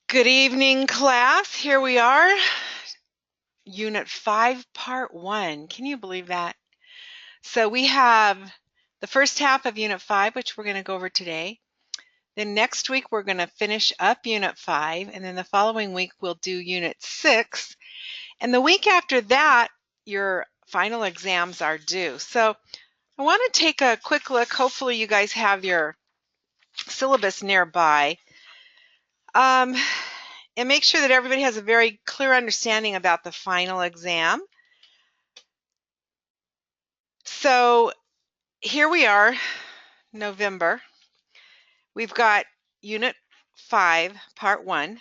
Good evening, class. Here we are, Unit 5, Part 1. Can you believe that? So we have the first half of Unit 5, which we're going to go over today. Then next week, we're going to finish up Unit 5, and then the following week, we'll do Unit 6. And the week after that, your final exams are due. So I want to take a quick look. Hopefully, you guys have your syllabus nearby. And make sure that everybody has a very clear understanding about the final exam. So here we are, November. We've got Unit 5, Part 1.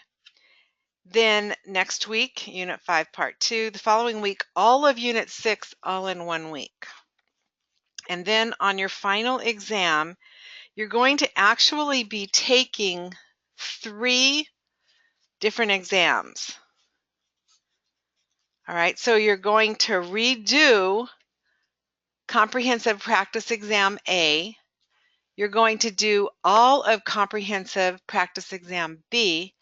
Then next week, Unit 5, Part 2. The following week, all of Unit 6, all in 1 week. And then on your final exam, you're going to actually be taking 3 different exams. All right, so you're going to redo Comprehensive Practice Exam A. You're going to do all of Comprehensive Practice Exam B,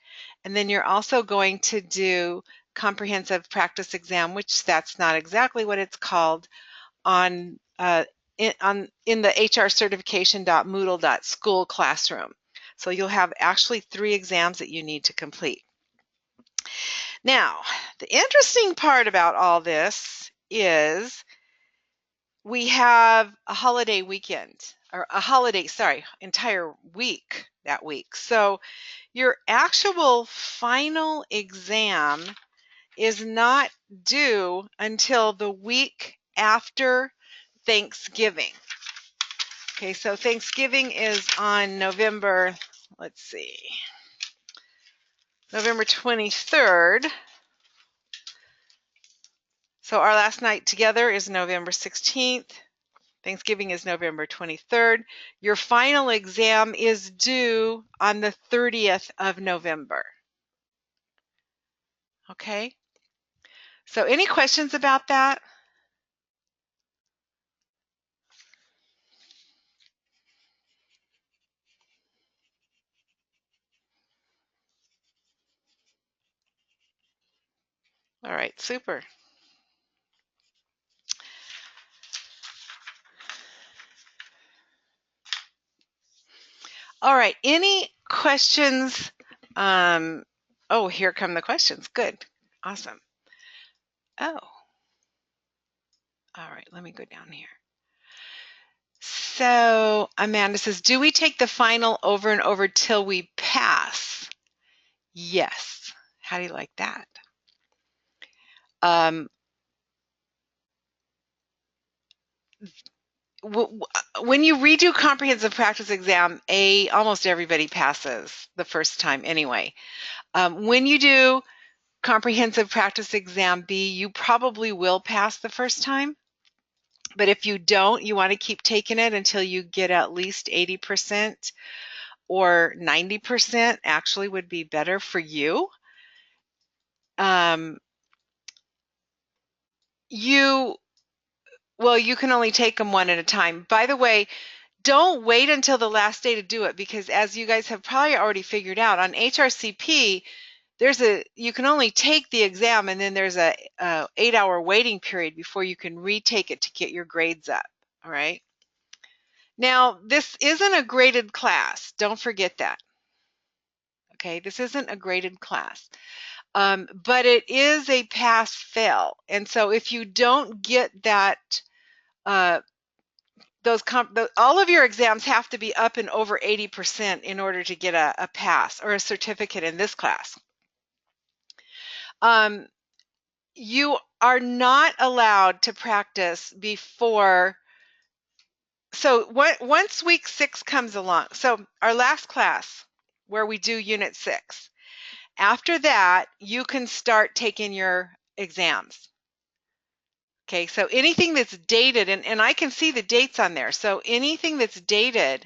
and then you're also going to do Comprehensive Practice Exam, which that's not exactly what it's called, in the HR certification.moodle.school classroom. So you'll have actually 3 exams that you need to complete. Now, the interesting part about all this is we have a holiday weekend, or entire week that week. So your actual final exam is not due until the week after Thanksgiving. Okay, so Thanksgiving is on November 23rd. So our last night together is November 16th. Thanksgiving is November 23rd. Your final exam is due on the 30th of November. Okay? So any questions about that? All right, super. All right, any questions? Oh, here come the questions. Good, awesome. Oh, all right, let me go down here. So Amanda says, do we take the final over and over till we pass? Yes. How do you like that? When you redo Comprehensive Practice Exam A, almost everybody passes the first time anyway. When you do Comprehensive Practice Exam B, you probably will pass the first time. But if you don't, you want to keep taking it until you get at least 80% or 90% actually would be better for you. You can only take them one at a time. By the way, don't wait until the last day to do it, because as you guys have probably already figured out, on HRCP, you can only take the exam, and then there's a 8-hour waiting period before you can retake it to get your grades up. All right. Now, this isn't a graded class. Don't forget that. Okay, this isn't a graded class, but it is a pass-fail. And so if you don't get that, all of your exams have to be up and over 80% in order to get a pass or a certificate in this class. You are not allowed to practice before. So once week 6 comes along, so our last class where we do Unit 6, after that, you can start taking your exams. Okay, so anything that's dated, and I can see the dates on there. So anything that's dated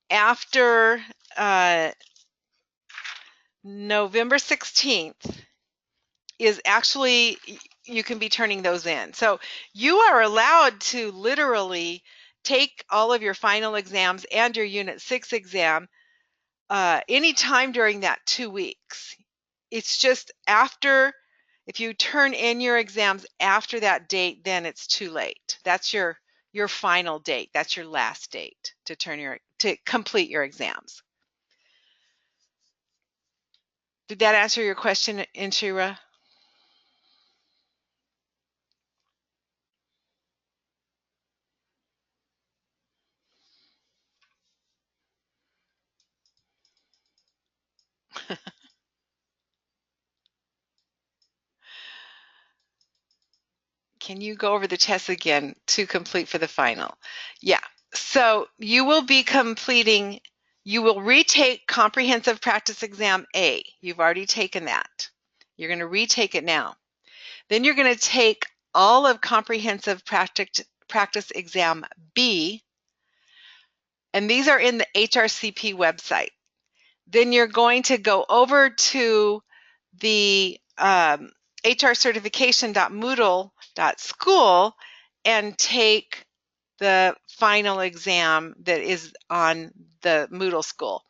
after November 16th is actually, you can be turning those in. So you are allowed to literally take all of your final exams and your Unit 6 exam any time during that 2 weeks. It's just after, if you turn in your exams after that date, then it's too late. That's your final date. That's your last date to complete your exams. Did that answer your question, Inshira? Can you go over the test again to complete for the final? Yeah. So you will be completing, you will retake Comprehensive Practice Exam A. You've already taken that. You're going to retake it now. Then you're going to take all of Comprehensive Practice Exam B, and these are in the HRCP website. Then you're going to go over to the hrcertification.moodle.school and take the final exam that is on the Moodle school.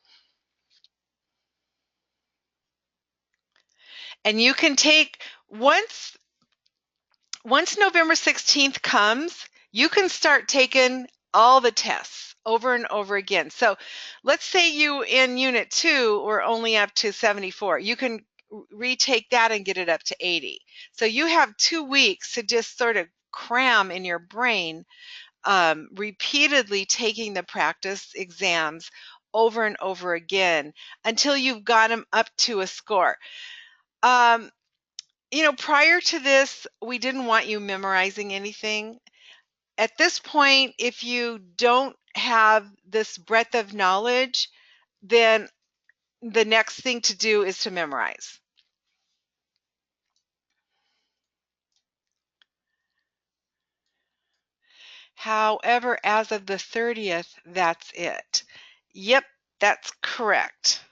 And you can take, once November 16th comes, you can start taking all the tests over and over again. So let's say you in Unit 2 were only up to 74. You can retake that and get it up to 80. So you have 2 weeks to just sort of cram in your brain, repeatedly taking the practice exams over and over again until you've got them up to a score. You know, prior to this, we didn't want you memorizing anything. At this point, if you don't have this breadth of knowledge, then the next thing to do is to memorize. However, as of the 30th, that's it. Yep, that's correct.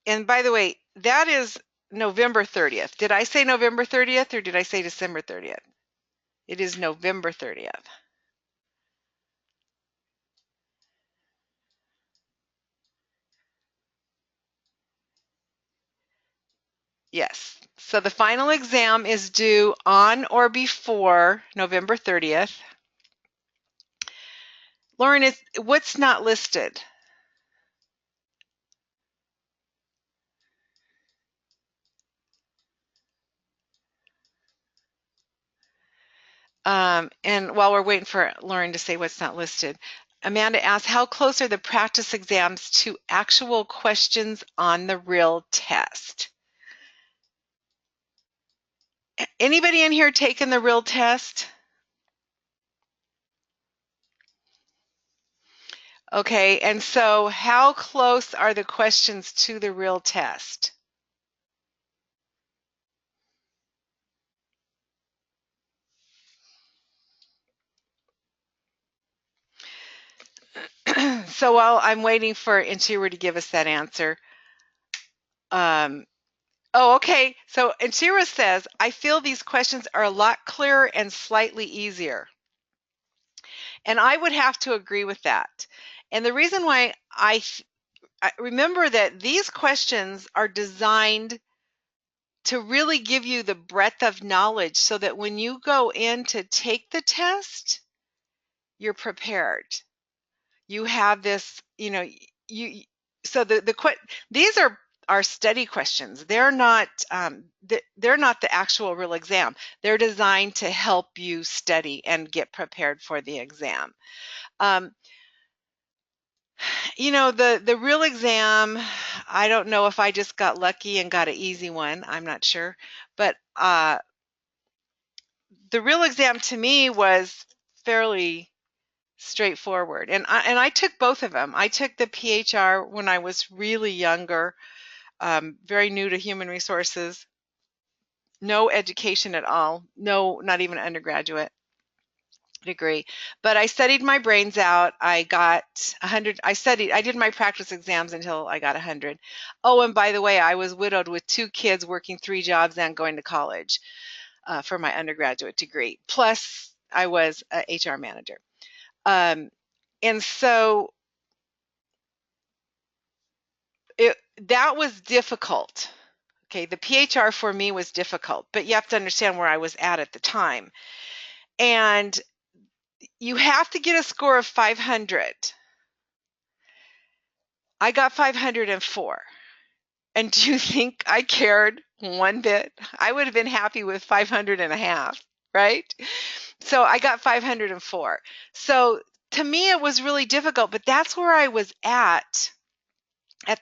And by the way, that is November 30th. Did I say November 30th or did I say December 30th? It is November 30th. Yes. So the final exam is due on or before November 30th. Lauren, what's not listed? And while we're waiting for Lauren to say what's not listed, Amanda asks, how close are the practice exams to actual questions on the real test? Anybody in here taken the real test? Okay, and so how close are the questions to the real test? So while I'm waiting for Inshira to give us that answer, oh, okay. So Inshira says, I feel these questions are a lot clearer and slightly easier. And I would have to agree with that. And the reason why I remember that these questions are designed to really give you the breadth of knowledge so that when you go in to take the test, you're prepared. You have this, you know, so these are study questions. They're not the actual real exam. They're designed to help you study and get prepared for the exam. You know, the real exam, I don't know if I just got lucky and got an easy one. I'm not sure. But the real exam to me was fairly straightforward. And I took both of them. I took the PHR when I was really younger, very new to human resources, no education at all, no, not even an undergraduate degree, but I studied my brains out. I got 100. I did my practice exams until I got 100. Oh, and by the way, I was widowed with 2 kids, working 3 jobs and going to college for my undergraduate degree. Plus, I was a HR manager. And so that was difficult. Okay, the PHR for me was difficult, but you have to understand where I was at the time. And you have to get a score of 500. I got 504. And do you think I cared one bit? I would have been happy with 500 and a half, right? So I got 504. So to me, it was really difficult, but that's where I was at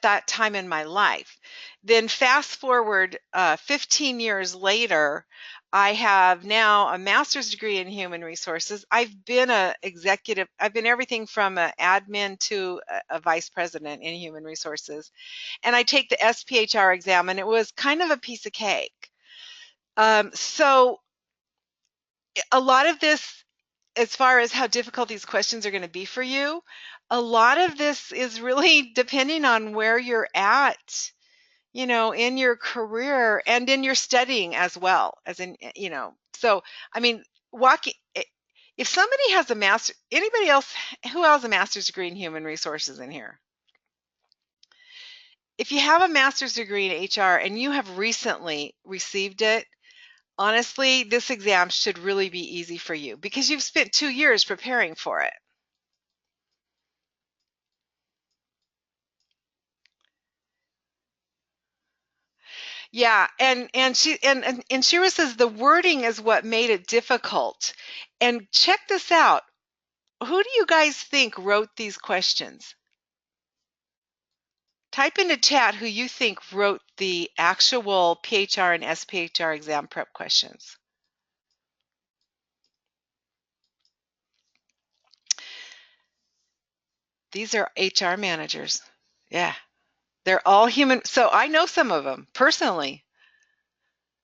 that time in my life. Then fast forward 15 years later, I have now a master's degree in human resources. I've been an executive. I've been everything from an admin to a vice president in human resources. And I take the SPHR exam, and it was kind of a piece of cake. So a lot of this, as far as how difficult these questions are going to be for you, a lot of this is really depending on where you're at, in your career and in your studying as well as in, so, I mean, if somebody has a master, anybody else, who has a master's degree in human resources in here? If you have a master's degree in HR and you have recently received it, honestly, this exam should really be easy for you because you've spent 2 years preparing for it. Yeah, and Shira says the wording is what made it difficult. And check this out. Who do you guys think wrote these questions? Type into chat who you think wrote the actual PHR and SPHR exam prep questions. These are HR managers. Yeah, they're all human. So I know some of them personally.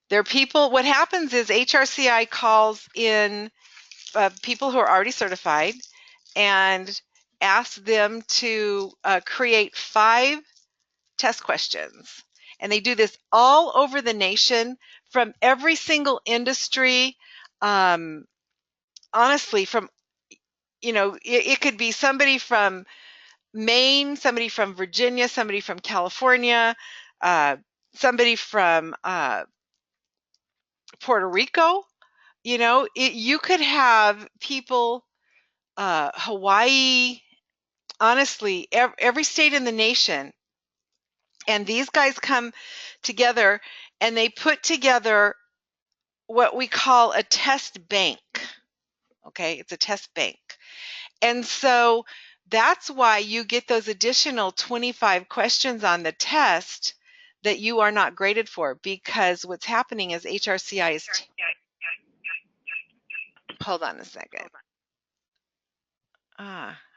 They're people. What happens is HRCI calls in people who are already certified and asks them to create 5 test questions. And they do this all over the nation from every single industry. Honestly, from, it could be somebody from Maine, somebody from Virginia, somebody from California, somebody from Puerto Rico. You could have people, Hawaii, honestly, every state in the nation. And these guys come together and they put together what we call a test bank. Okay, it's a test bank. And so that's why you get those additional 25 questions on the test that you are not graded for, because what's happening is HRCI is, hold on a second.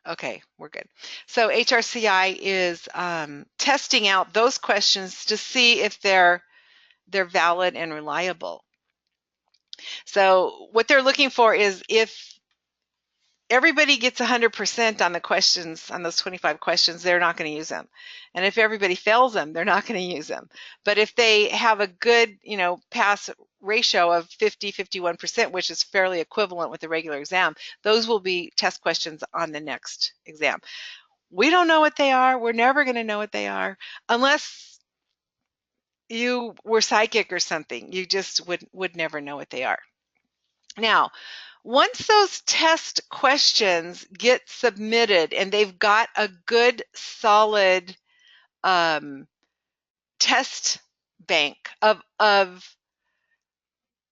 Okay, we're good. So HRCI is testing out those questions to see if they're valid and reliable. So what they're looking for is if everybody gets 100% on the questions, on those 25 questions, they're not going to use them. And if everybody fails them, they're not going to use them. But if they have a good, pass ratio of 50, 51%, which is fairly equivalent with the regular exam, those will be test questions on the next exam. We don't know what they are. We're never going to know what they are unless you were psychic or something. You just would never know what they are. Now, once those test questions get submitted and they've got a good, solid test bank of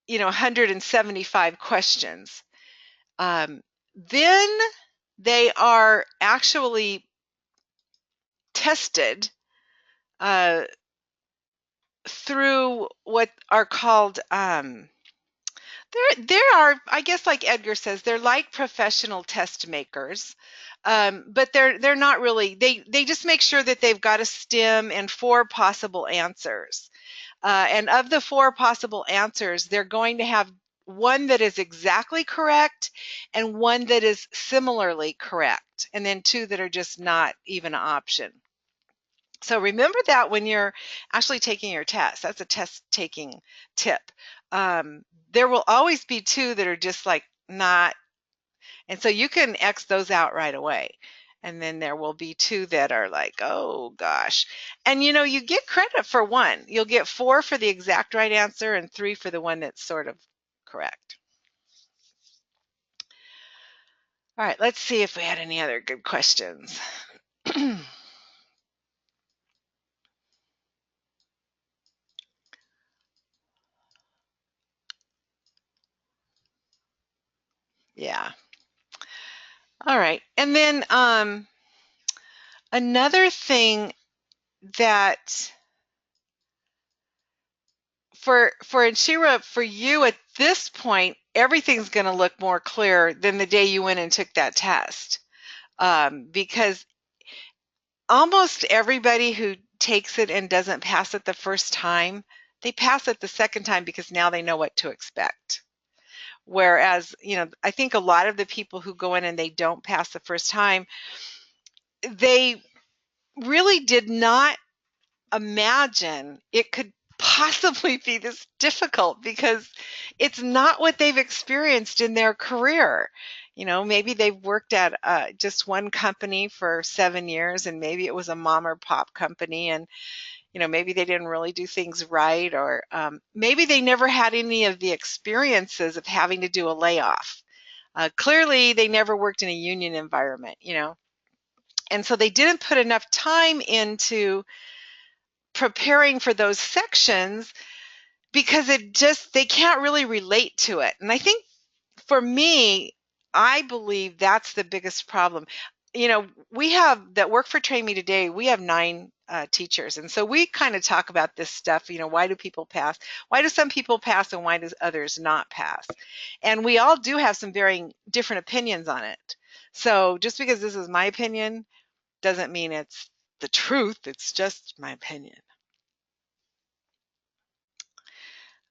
175 questions, then they are actually tested through what are called there are, I guess, like Edgar says, they're like professional test makers, but they're not really. They just make sure that they've got a stem and 4 possible answers, and of the 4 possible answers, they're going to have one that is exactly correct and one that is similarly correct, and then 2 that are just not even an option. So remember that when you're actually taking your test. That's a test taking tip. There will always be 2 that are just like not, and so you can X those out right away. And then there will be 2 that are like, oh gosh. And you get credit for 1. You'll get 4 for the exact right answer and 3 for the one that's sort of correct. All right, let's see if we had any other good questions. Yeah. All right. And then another thing that for Inshira, for you at this point, everything's going to look more clear than the day you went and took that test. Because almost everybody who takes it and doesn't pass it the first time, they pass it the second time because now they know what to expect. Whereas, I think a lot of the people who go in and they don't pass the first time, they really did not imagine it could possibly be this difficult because it's not what they've experienced in their career. Maybe they've worked at just one company for 7 years, and maybe it was a mom or pop company, and maybe they didn't really do things right, or maybe they never had any of the experiences of having to do a layoff. Clearly, they never worked in a union environment, and so they didn't put enough time into preparing for those sections because they can't really relate to it. And I think for me, I believe that's the biggest problem. We have that work for Train Me Today, we have 9 teachers. And so we kind of talk about this stuff, why do people pass? Why do some people pass and why do others not pass? And we all do have some varying different opinions on it. So just because this is my opinion doesn't mean it's the truth. It's just my opinion.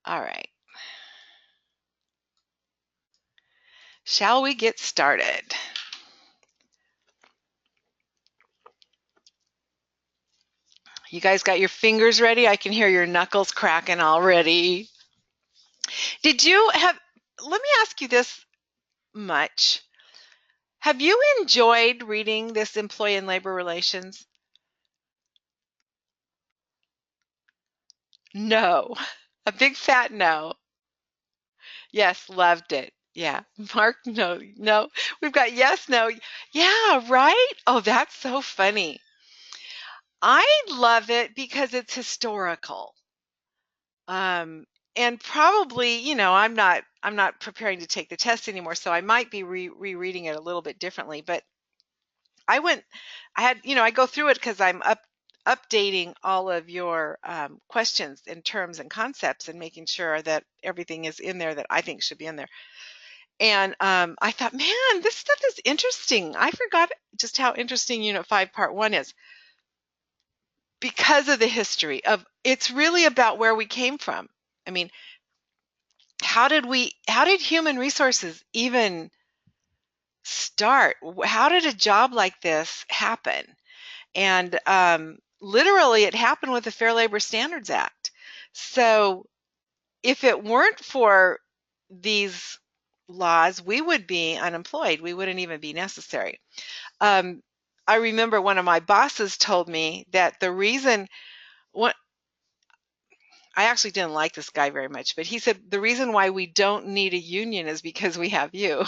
All right. Shall we get started? You guys got your fingers ready? I can hear your knuckles cracking already. Let me ask you this much. Have you enjoyed reading this employee and labor relations? No. A big fat no. Yes, loved it. Yeah. Mark, no, no. We've got yes, no. Yeah, right? Oh, that's so funny. I love it because it's historical. And probably, I'm not preparing to take the test anymore, so I might be rereading it a little bit differently. But I go through it because I'm updating all of your questions in terms and concepts and making sure that everything is in there that I think should be in there. And I thought, man, this stuff is interesting. I forgot just how interesting Unit 5, Part 1 is because of the history of it's really about where we came from. I mean, how did human resources even start? How did a job like this happen? And literally it happened with the Fair Labor Standards Act. So if it weren't for these laws, we would be unemployed. We wouldn't even be necessary. I remember one of my bosses told me that the reason I actually didn't like this guy very much, but he said the reason why we don't need a union is because we have you.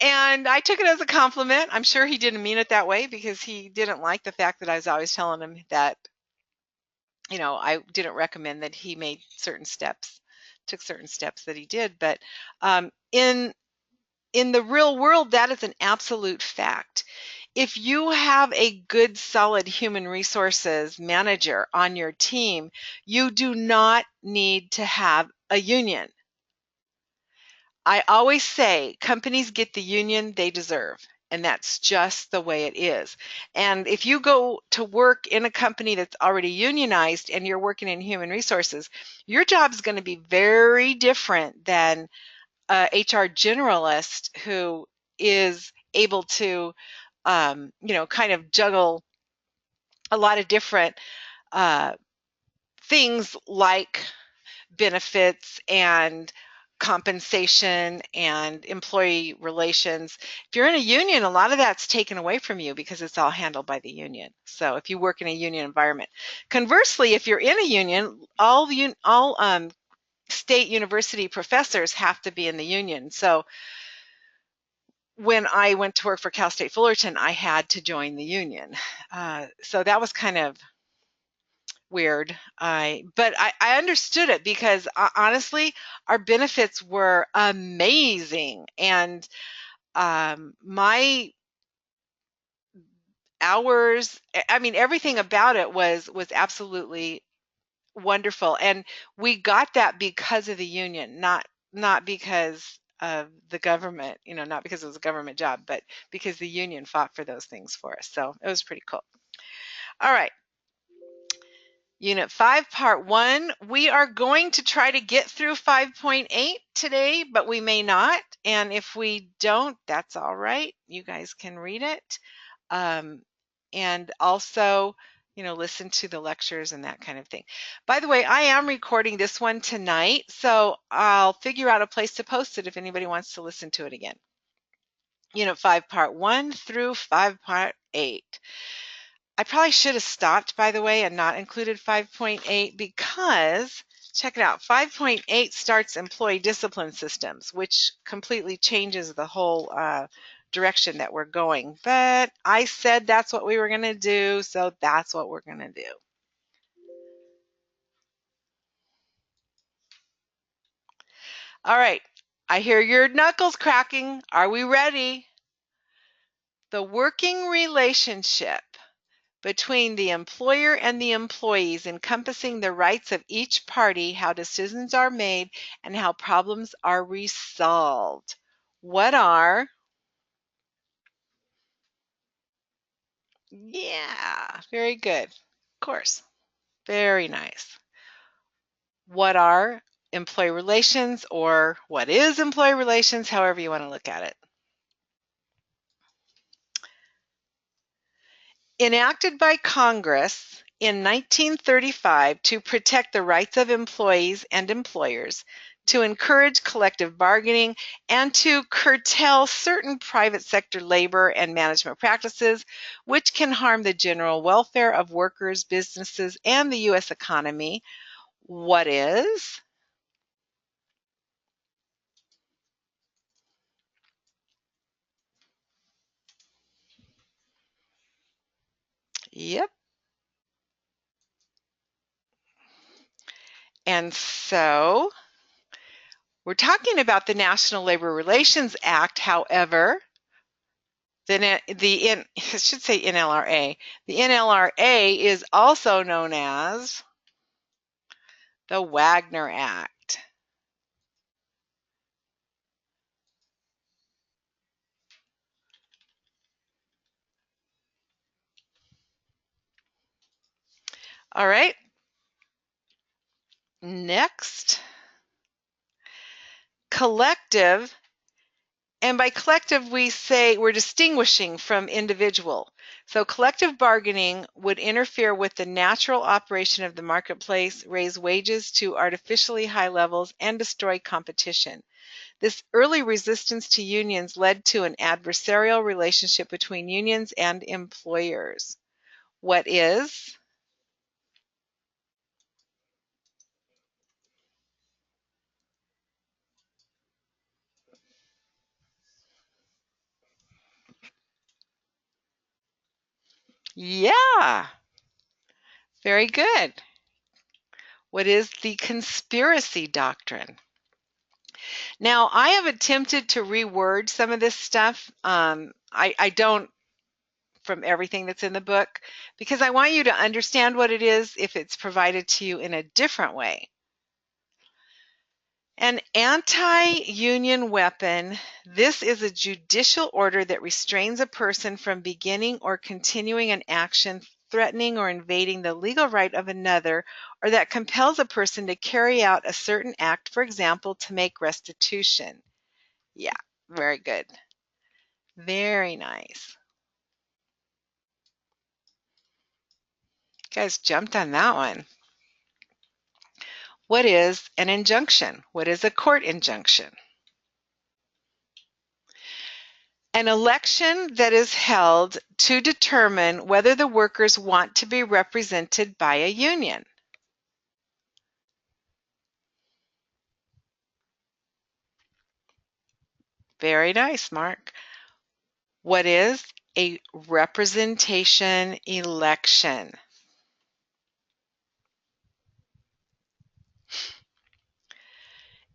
And I took it as a compliment. I'm sure he didn't mean it that way because he didn't like the fact that I was always telling him that, I didn't recommend that he took certain steps that he did. But in the real world, that is an absolute fact. If you have a good, solid human resources manager on your team, you do not need to have a union. I always say companies get the union they deserve, and that's just the way it is. And if you go to work in a company that's already unionized and you're working in human resources, your job is going to be very different than a HR generalist who is able to, kind of juggle a lot of different things like benefits and compensation and employee relations. If you're in a union, a lot of that's taken away from you because it's all handled by the union. So if you work in a union environment. Conversely, if you're in a union, all state university professors have to be in the union. So when I went to work for Cal State Fullerton, I had to join the union. So that was kind of weird. But I understood it because honestly, our benefits were amazing, and my hours, I mean, everything about it was absolutely wonderful, and we got that because of the union, not because of the government, not because it was a government job, but because the union fought for those things for us. So it was pretty cool. All right. Unit 5, Part 1. We are going to try to get through 5.8 today, but we may not. And if we don't, that's all right. You guys can read it. And also, listen to the lectures and that kind of thing. By the way, I am recording this one tonight, so I'll figure out a place to post it if anybody wants to listen to it again. Unit 5, Part 1 through 5, Part 8. I probably should have stopped, by the way, and not included 5.8 because, check it out, 5.8 starts employee discipline systems, which completely changes the whole direction that we're going. But I said that's what we were going to do, so that's what we're going to do. All right, I hear your knuckles cracking. Are we ready? The working relationship between the employer and the employees, encompassing the rights of each party, how decisions are made, and how problems are resolved. What are? Yeah, very good. Of course. Very nice. What are employee relations, or what is employee relations, however you want to look at it? Enacted by Congress in 1935 to protect the rights of employees and employers, to encourage collective bargaining, and to curtail certain private sector labor and management practices which can harm the general welfare of workers, businesses, and the U.S. economy. What is? Yep. And so we're talking about the National Labor Relations Act. However, I should say NLRA. The NLRA is also known as the Wagner Act. All right. Next, collective. And by collective, we say we're distinguishing from individual. So collective bargaining would interfere with the natural operation of the marketplace, raise wages to artificially high levels, and destroy competition. This early resistance to unions led to an adversarial relationship between unions and employers. What is? Yeah, very good. What is the conspiracy doctrine? Now, I have attempted to reword some of this stuff. I don't from everything that's in the book because I want you to understand what it is if it's provided to you in a different way. An anti-union weapon. This is a judicial order that restrains a person from beginning or continuing an action threatening or invading the legal right of another, or that compels a person to carry out a certain act, for example, to make restitution. Yeah, very good. Very nice. You guys jumped on that one. What is an injunction? What is a court injunction? An election that is held to determine whether the workers want to be represented by a union. Very nice, Mark. What is a representation election?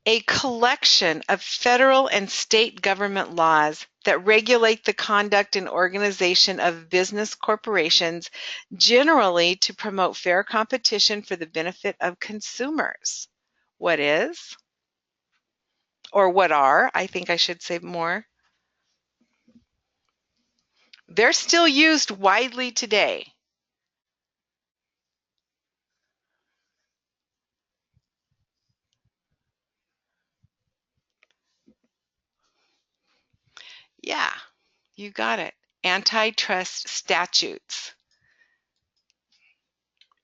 A collection of federal and state government laws that regulate the conduct and organization of business corporations, generally to promote fair competition for the benefit of consumers. What is? Or what are? I think I should say more. They're still used widely today. Yeah, you got it. Antitrust statutes.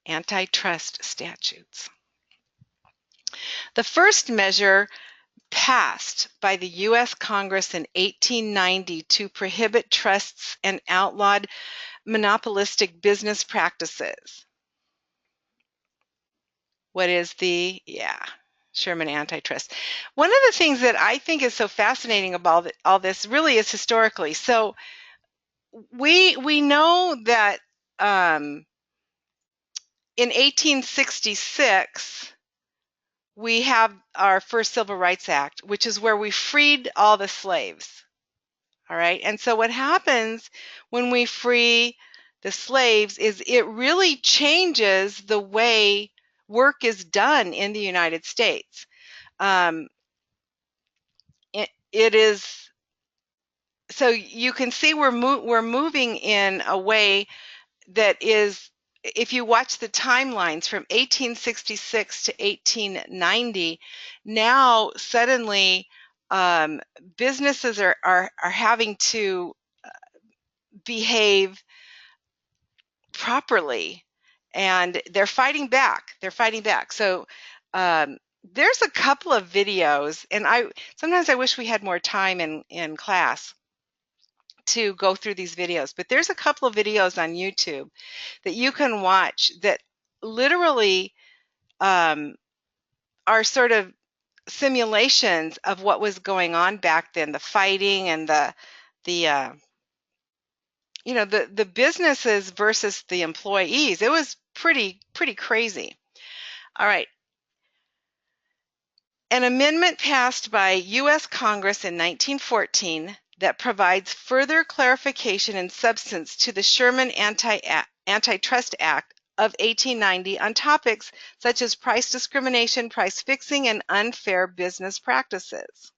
Antitrust statutes. The first measure passed by the U.S. Congress in 1890 to prohibit trusts and outlawed monopolistic business practices. What is the, Sherman Antitrust. One of the things that I think is so fascinating about all this really is historically. So we know that in 1866, we have our first Civil Rights Act, which is where we freed all the slaves. All right. And so what happens when we free the slaves is it really changes the way work is done in the United States. It is, so you can see we're moving in a way that is, if you watch the timelines from 1866 to 1890, now suddenly businesses are having to behave properly, and they're fighting back. So there's a couple of videos, and sometimes I wish we had more time in class to go through these videos, but there's a couple of videos on YouTube that you can watch that literally are sort of simulations of what was going on back then, the fighting and the businesses versus the employees. It was pretty crazy. All right. An amendment passed by U.S. Congress in 1914 that provides further clarification and substance to the Sherman Antitrust Act of 1890 on topics such as price discrimination, price fixing, and unfair business practices.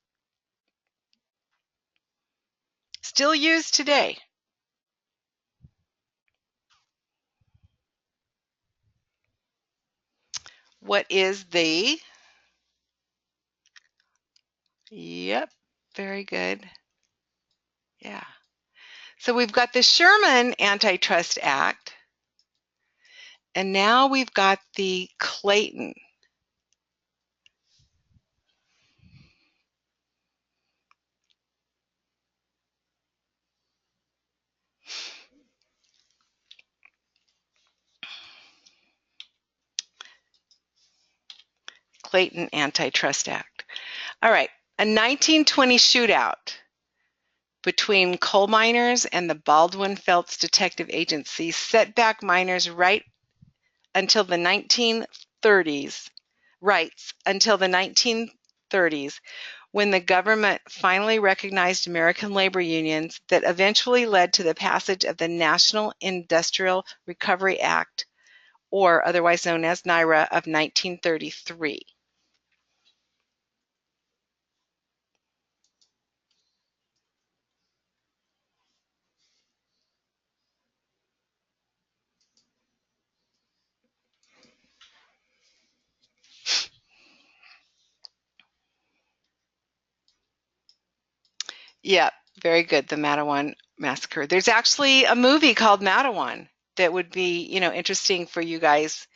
Still used today. What is the? Yep, very good. Yeah. So we've got the Sherman Antitrust Act, and now we've got the Clayton. Clayton Antitrust Act. All right, a 1920 shootout between coal miners and the Baldwin Felts Detective Agency set back miners' rights until the 1930s, when the government finally recognized American labor unions, that eventually led to the passage of the National Industrial Recovery Act, or otherwise known as NIRA, of 1933. Yeah, very good. The Mattawan Massacre. There's actually a movie called Mattawan that would be, interesting for you guys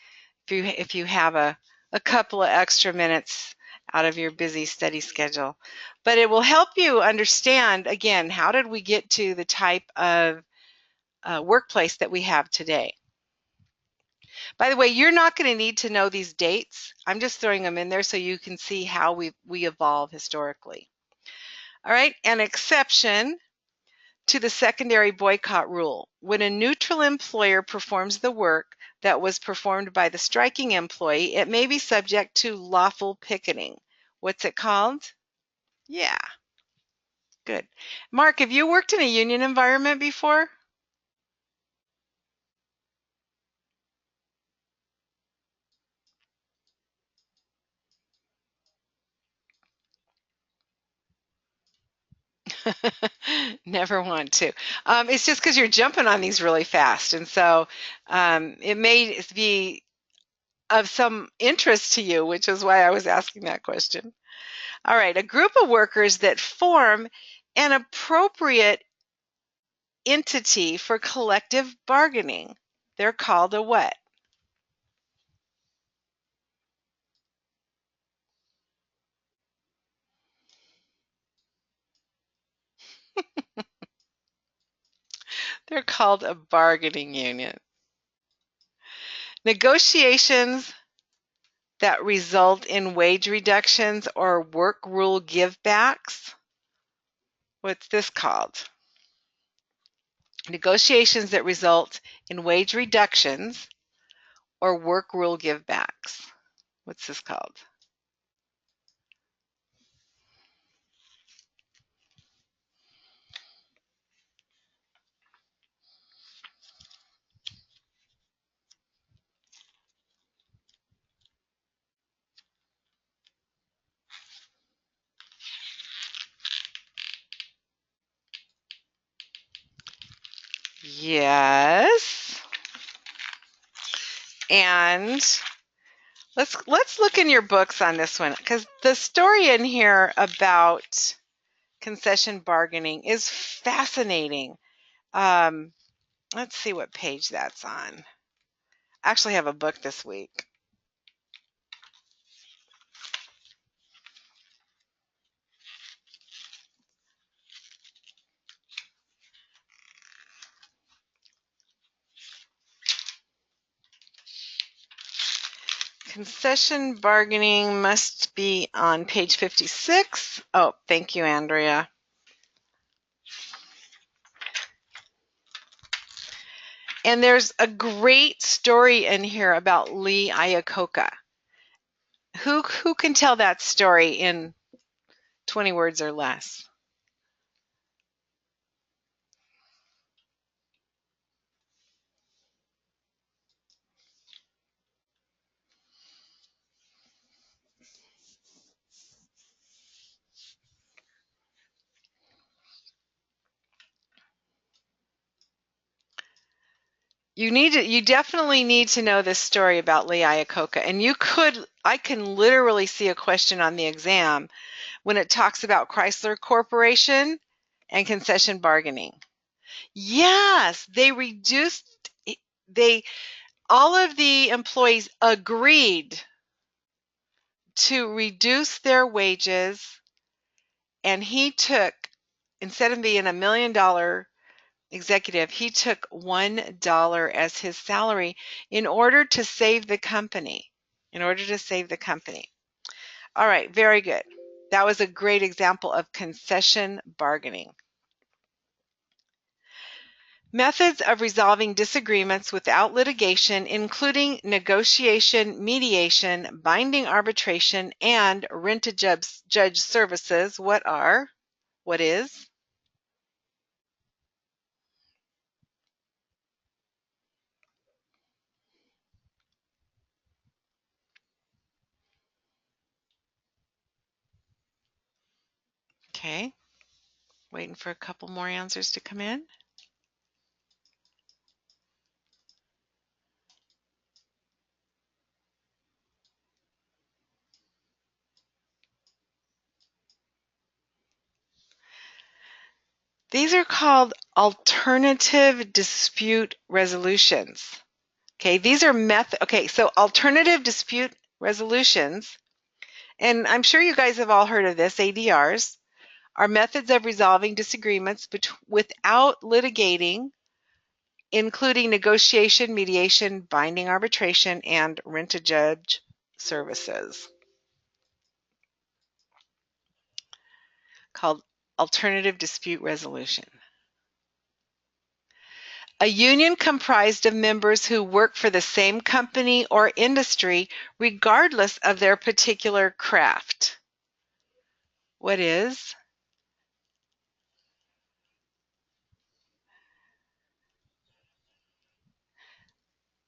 if you have a a couple of extra minutes out of your busy study schedule. But it will help you understand, again, how did we get to the type of workplace that we have today. By the way, you're not going to need to know these dates. I'm just throwing them in there so you can see how we evolve historically. All right, an exception to the secondary boycott rule. When a neutral employer performs the work that was performed by the striking employee, it may be subject to lawful picketing. What's it called? Yeah, good. Mark, have you worked in a union environment before? Never want to. It's just because you're jumping on these really fast. And so it may be of some interest to you, which is why I was asking that question. All right, a group of workers that form an appropriate entity for collective bargaining. They're called a what? They're called a bargaining unit. Negotiations that result in wage reductions or work rule givebacks. What's this called? Negotiations that result in wage reductions or work rule givebacks. What's this called? Yes. And let's look in your books on this one, because the story in here about concession bargaining is fascinating. Let's see what page that's on. I actually have a book this week. Concession bargaining must be on page 56. Oh, thank you, Andrea. And there's a great story in here about Lee Iacocca. Who can tell that story in 20 words or less? You definitely need to know this story about Lee Iacocca. And I can literally see a question on the exam when it talks about Chrysler Corporation and concession bargaining. Yes, all of the employees agreed to reduce their wages, and he took, instead of being $1 million executive, he took $1 as his salary in order to save the company. All right, very good. That was a great example of concession bargaining. Methods of resolving disagreements without litigation, including negotiation, mediation, binding arbitration, and rent-a-judge services. What is? Okay, waiting for a couple more answers to come in. These are called alternative dispute resolutions. Okay, these are so alternative dispute Resolutions, and I'm sure you guys have all heard of this, ADRs, are methods of resolving disagreements without litigating, including negotiation, mediation, binding arbitration, and rent-a-judge services, called alternative dispute resolution. A union comprised of members who work for the same company or industry regardless of their particular craft. What is?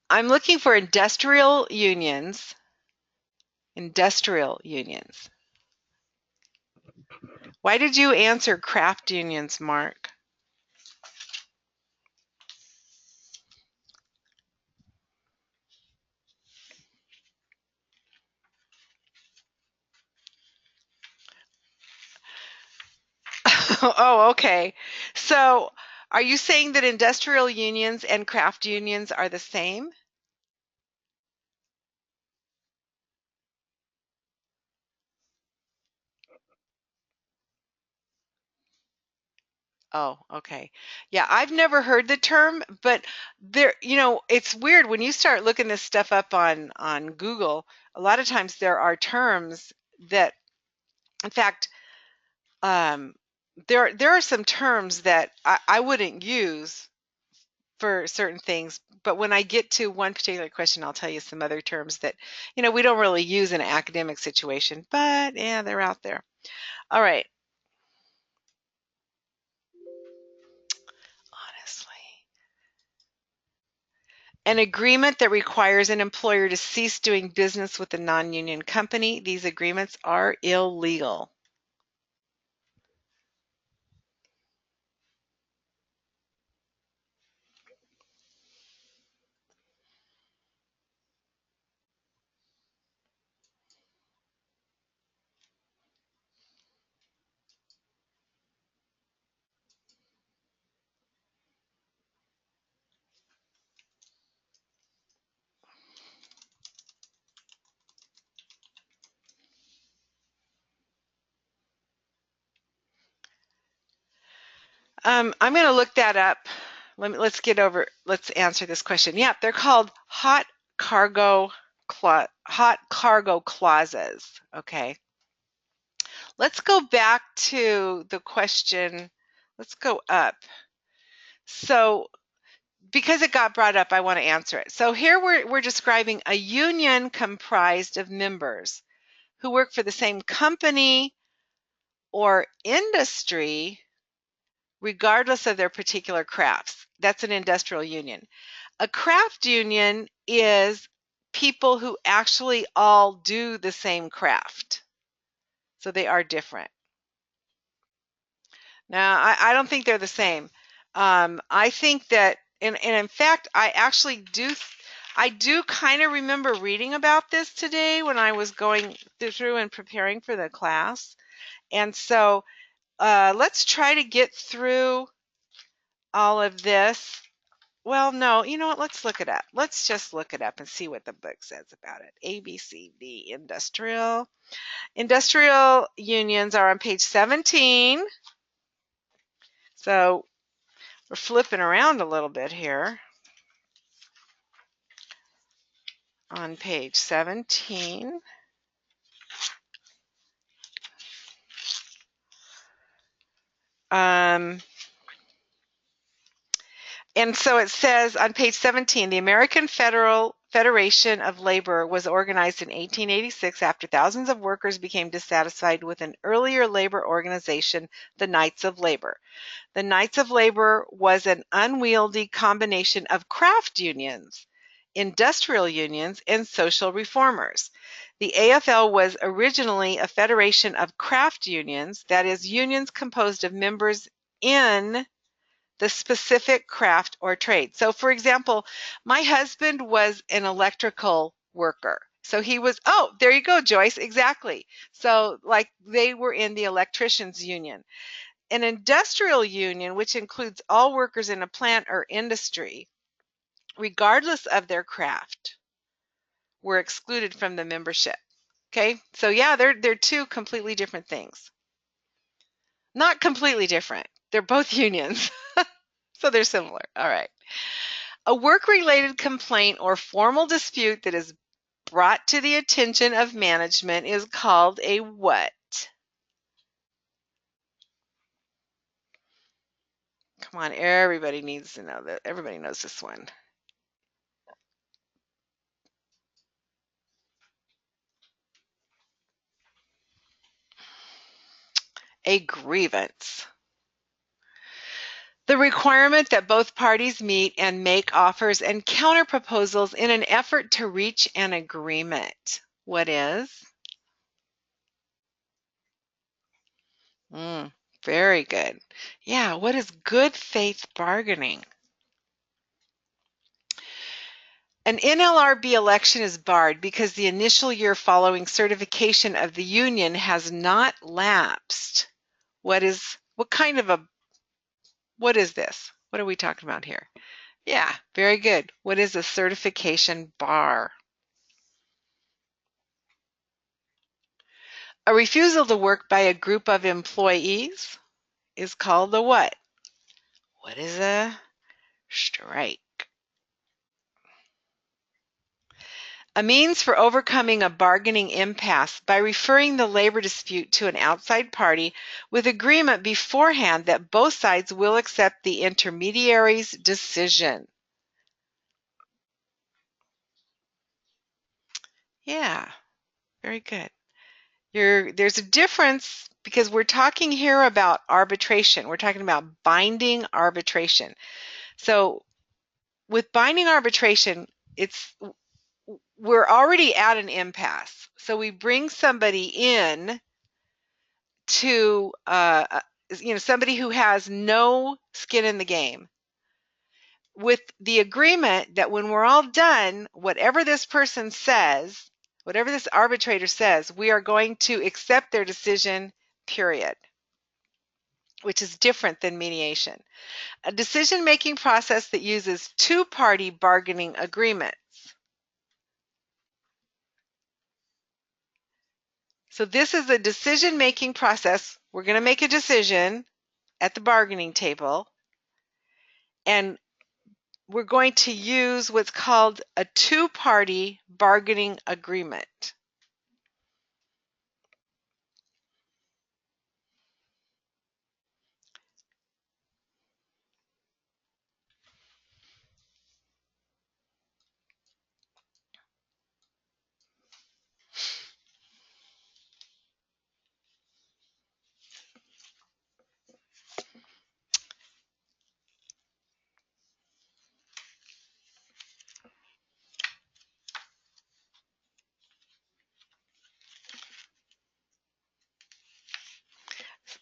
I'm looking for industrial unions. Industrial unions. Why did you answer craft unions, Mark? Oh, okay. So are you saying that industrial unions and craft unions are the same? Oh, okay. Yeah, I've never heard the term, but there, it's weird when you start looking this stuff up on Google. A lot of times there are terms that, in fact, um, there are some terms that I wouldn't use for certain things, but when I get to one particular question, I'll tell you some other terms that, we don't really use in an academic situation, but yeah, they're out there. All right. Honestly. An agreement that requires an employer to cease doing business with a non-union company. These agreements are illegal. I'm going to look that up. Let's answer this question. Yeah, they're called hot cargo clauses. Okay. Let's go back to the question. Let's go up. So, because it got brought up, I want to answer it. So here we're describing a union comprised of members who work for the same company or industry regardless of their particular crafts. That's an industrial union. A craft union is people who actually all do the same craft. So they are different. Now, I don't think they're the same. I think that, and in fact, I do kind of remember reading about this today when I was going through and preparing for the class. And so let's try to get through all of this. Well, no, you know what? Let's look it up. Let's just look it up and see what the book says about it. A, B, C, D, industrial. Industrial unions are on page 17. So we're flipping around a little bit here. On page 17. And so it says on page 17, the American Federation of Labor was organized in 1886 after thousands of workers became dissatisfied with an earlier labor organization, the Knights of Labor. The Knights of Labor was an unwieldy combination of craft unions, industrial unions, and social reformers. The AFL was originally a federation of craft unions, that is, unions composed of members in the specific craft or trade. So, for example, my husband was an electrical worker. So he was, oh, there you go, Joyce, exactly. So, like, they were in the electricians union. An industrial union, which includes all workers in a plant or industry, regardless of their craft, were excluded from the membership. Okay, so yeah, they're two completely different things. Not completely different. They're both unions, so they're similar. All right. A work-related complaint or formal dispute that is brought to the attention of management is called a what? Come on, everybody needs to know that. Everybody knows this one. A grievance. The requirement that both parties meet and make offers and counterproposals in an effort to reach an agreement. What is? Very good. Yeah, what is good faith bargaining? An NLRB election is barred because the initial year following certification of the union has not lapsed. What is this? What are we talking about here? Yeah, very good. What is a certification bar? A refusal to work by a group of employees is called a what? What is a strike? A means for overcoming a bargaining impasse by referring the labor dispute to an outside party with agreement beforehand that both sides will accept the intermediary's decision. Yeah, very good. There's a difference because we're talking here about arbitration. We're talking about binding arbitration. So with binding arbitration, we're already at an impasse. So we bring somebody in to somebody who has no skin in the game with the agreement that when we're all done, whatever this person says, whatever this arbitrator says, we are going to accept their decision, period, which is different than mediation. A decision-making process that uses two-party bargaining agreements. So this is a decision-making process. We're going to make a decision at the bargaining table, and we're going to use what's called a two-party bargaining agreement.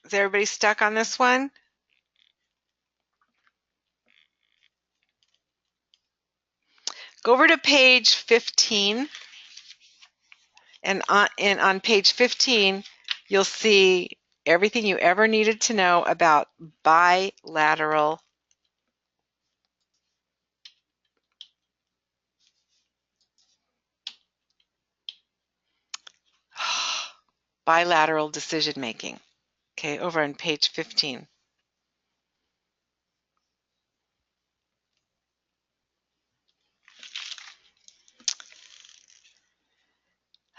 Is everybody stuck on this one? Go over to page 15, and on page 15, you'll see everything you ever needed to know about bilateral bilateral decision making. Okay, over on page 15.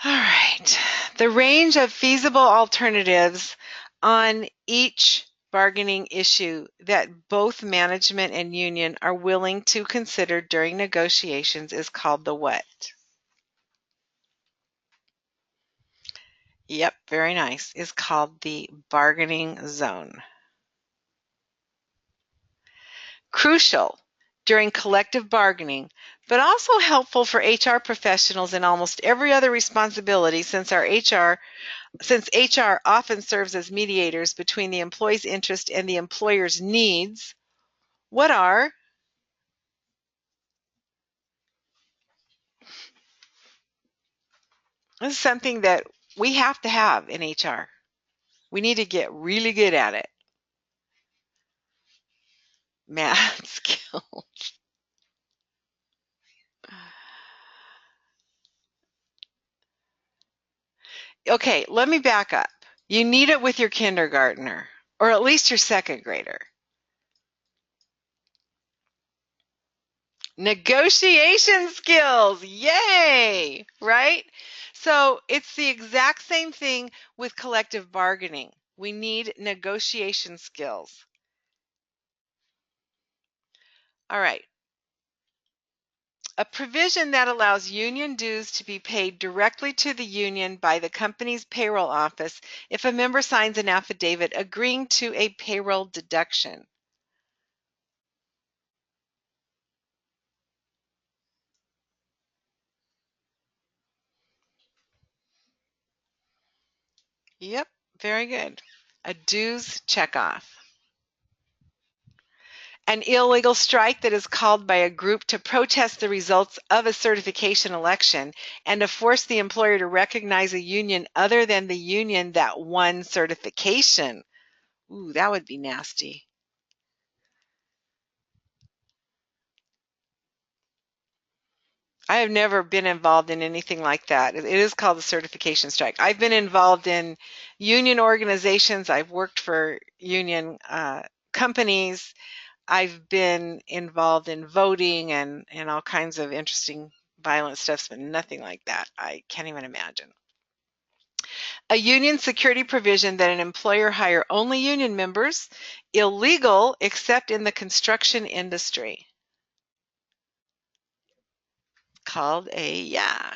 All right, the range of feasible alternatives on each bargaining issue that both management and union are willing to consider during negotiations is called the what? Yep, very nice. Is called the bargaining zone. Crucial during collective bargaining, but also helpful for HR professionals in almost every other responsibility since HR often serves as mediators between the employee's interest and the employer's needs. What are? This is something that we have to have in HR. We need to get really good at it. Math skill. Okay, let me back up. You need it with your kindergartner, or at least your second grader. Negotiation skills, yay, right? So it's the exact same thing with collective bargaining. We need negotiation skills. All right. A provision that allows union dues to be paid directly to the union by the company's payroll office if a member signs an affidavit agreeing to a payroll deduction. Yep, very good. A dues checkoff. An illegal strike that is called by a group to protest the results of a certification election and to force the employer to recognize a union other than the union that won certification. Ooh, that would be nasty. I have never been involved in anything like that. It is called the certification strike. I've been involved in union organizations. I've worked for union companies. I've been involved in voting and all kinds of interesting violent stuff, but nothing like that. I can't even imagine. A union security provision that an employer hire only union members, illegal except in the construction industry. Called a, yeah.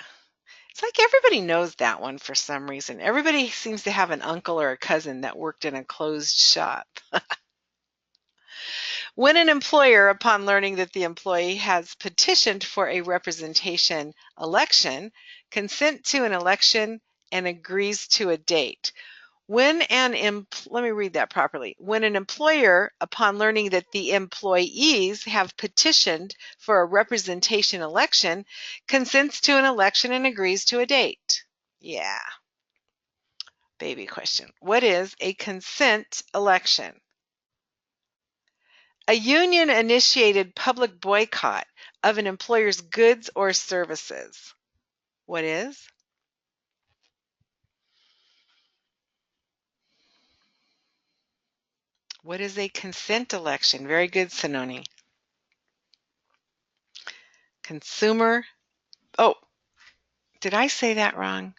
It's like everybody knows that one for some reason. Everybody seems to have an uncle or a cousin that worked in a closed shop. When an employer, upon learning that the employee has petitioned for a representation election, consent to an election, and agrees to a date. When let me read that properly. When an employer, upon learning that the employees have petitioned for a representation election, consents to an election and agrees to a date. Yeah. Baby question. What is a consent election? A union-initiated public boycott of an employer's goods or services. What is? What is a consent election? Very good, Sononi. Consumer. Oh, did I say that wrong?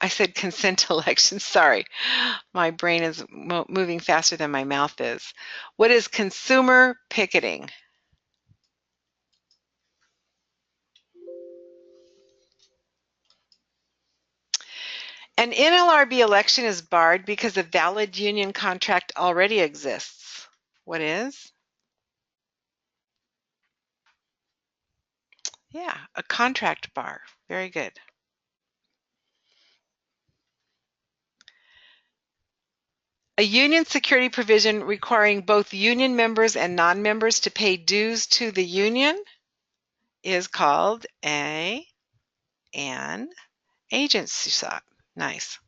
I said consent election. Sorry. My brain is moving faster than my mouth is. What is consumer picketing? An NLRB election is barred because a valid union contract already exists. What is? Yeah, a contract bar. Very good. A union security provision requiring both union members and non-members to pay dues to the union is called an agency swap. Nice.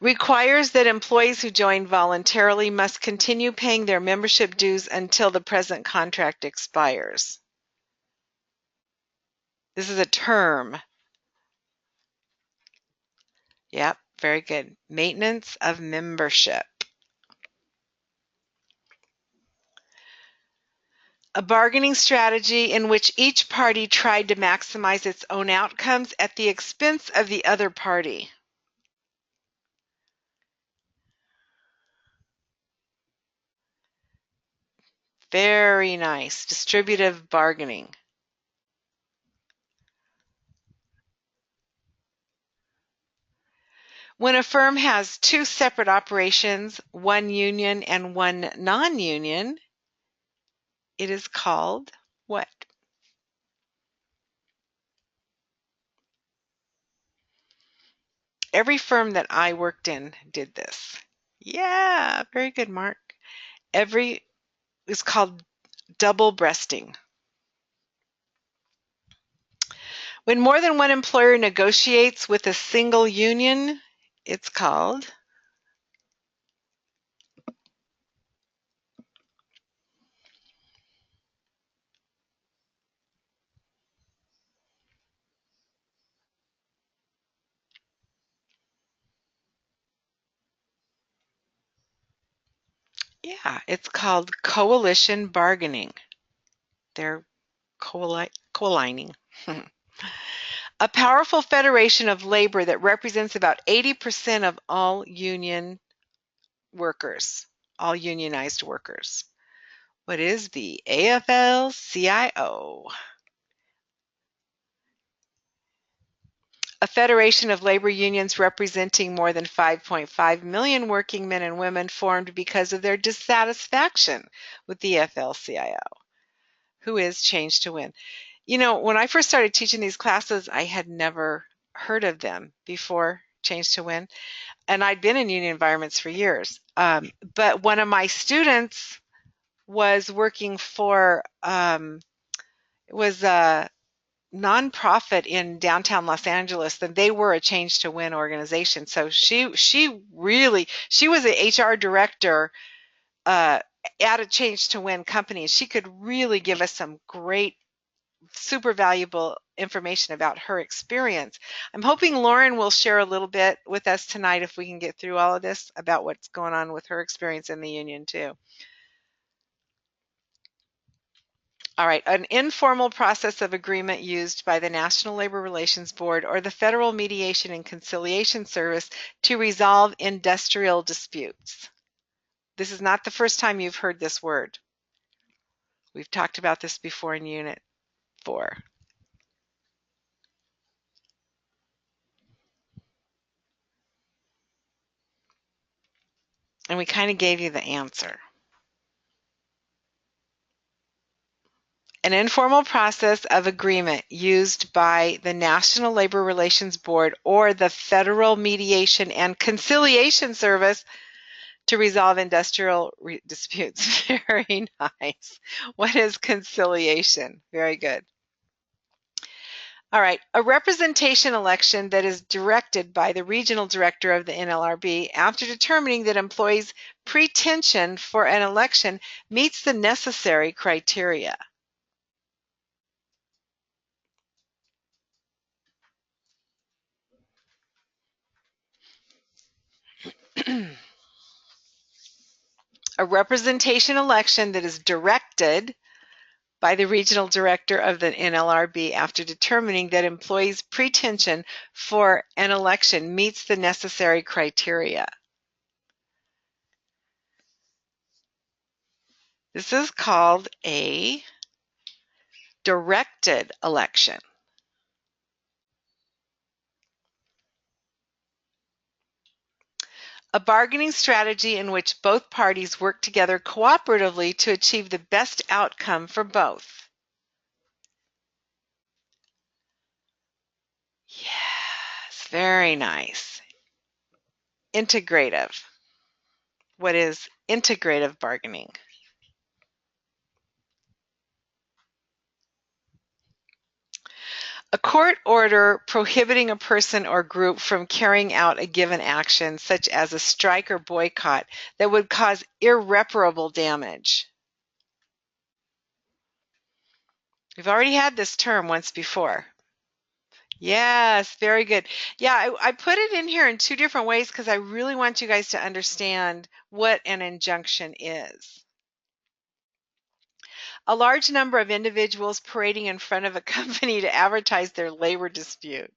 Requires that employees who join voluntarily must continue paying their membership dues until the present contract expires. This is a term. Yep, very good. Maintenance of membership. A bargaining strategy in which each party tried to maximize its own outcomes at the expense of the other party. Very nice. Distributive bargaining. When a firm has two separate operations, one union and one non-union, it is called what? Every firm that I worked in did this. Yeah, very good, Mark. It's called double breasting. When more than one employer negotiates with a single union, it's called Yeah, it's called coalition bargaining. They're coaligning. A powerful federation of labor that represents about 80% of all union workers, all unionized workers. What is the AFL-CIO? A federation of labor unions representing more than 5.5 million working men and women formed because of their dissatisfaction with the AFL-CIO. Who is Change to Win? You know, when I first started teaching these classes, I had never heard of them before Change to Win, and I'd been in union environments for years. But one of my students was working for, it was a nonprofit in downtown Los Angeles, and they were a Change to Win organization. So she was an HR director at a Change to Win company. She could really give us some great, super valuable information about her experience. I'm hoping Lauren will share a little bit with us tonight if we can get through all of this about what's going on with her experience in the union too. All right, an informal process of agreement used by the National Labor Relations Board or the Federal Mediation and Conciliation Service to resolve industrial disputes. This is not the first time you've heard this word. We've talked about this before in Unit 4. And we kind of gave you the answer. An informal process of agreement used by the National Labor Relations Board or the Federal Mediation and Conciliation Service to resolve industrial disputes. Very nice. What is conciliation? Very good. All right, a representation election that is directed by the regional director of the NLRB after determining that employees' pretension for an election meets the necessary criteria. A representation election that is directed by the regional director of the NLRB after determining that employees' pretension for an election meets the necessary criteria. This is called a directed election. A bargaining strategy in which both parties work together cooperatively to achieve the best outcome for both. Yes, very nice. Integrative. What is integrative bargaining? A court order prohibiting a person or group from carrying out a given action, such as a strike or boycott, that would cause irreparable damage. We've already had this term once before. Yes, very good. Yeah, I put it in here in two different ways because I really want you guys to understand what an injunction is. A large number of individuals parading in front of a company to advertise their labor dispute.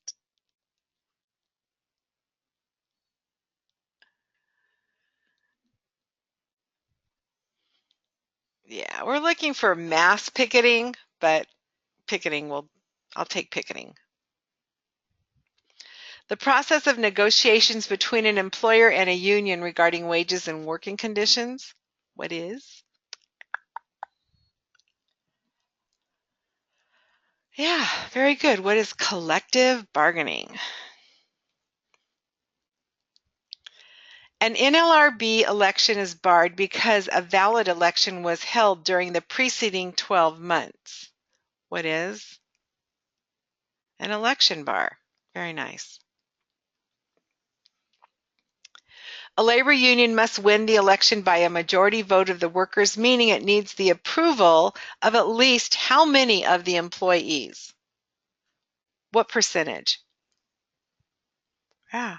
Yeah, we're looking for mass picketing, but I'll take picketing. The process of negotiations between an employer and a union regarding wages and working conditions. What is? Yeah, very good. What is collective bargaining? An NLRB election is barred because a valid election was held during the preceding 12 months. What is? An election bar. Very nice. A labor union must win the election by a majority vote of the workers, meaning it needs the approval of at least how many of the employees? What percentage? Yeah.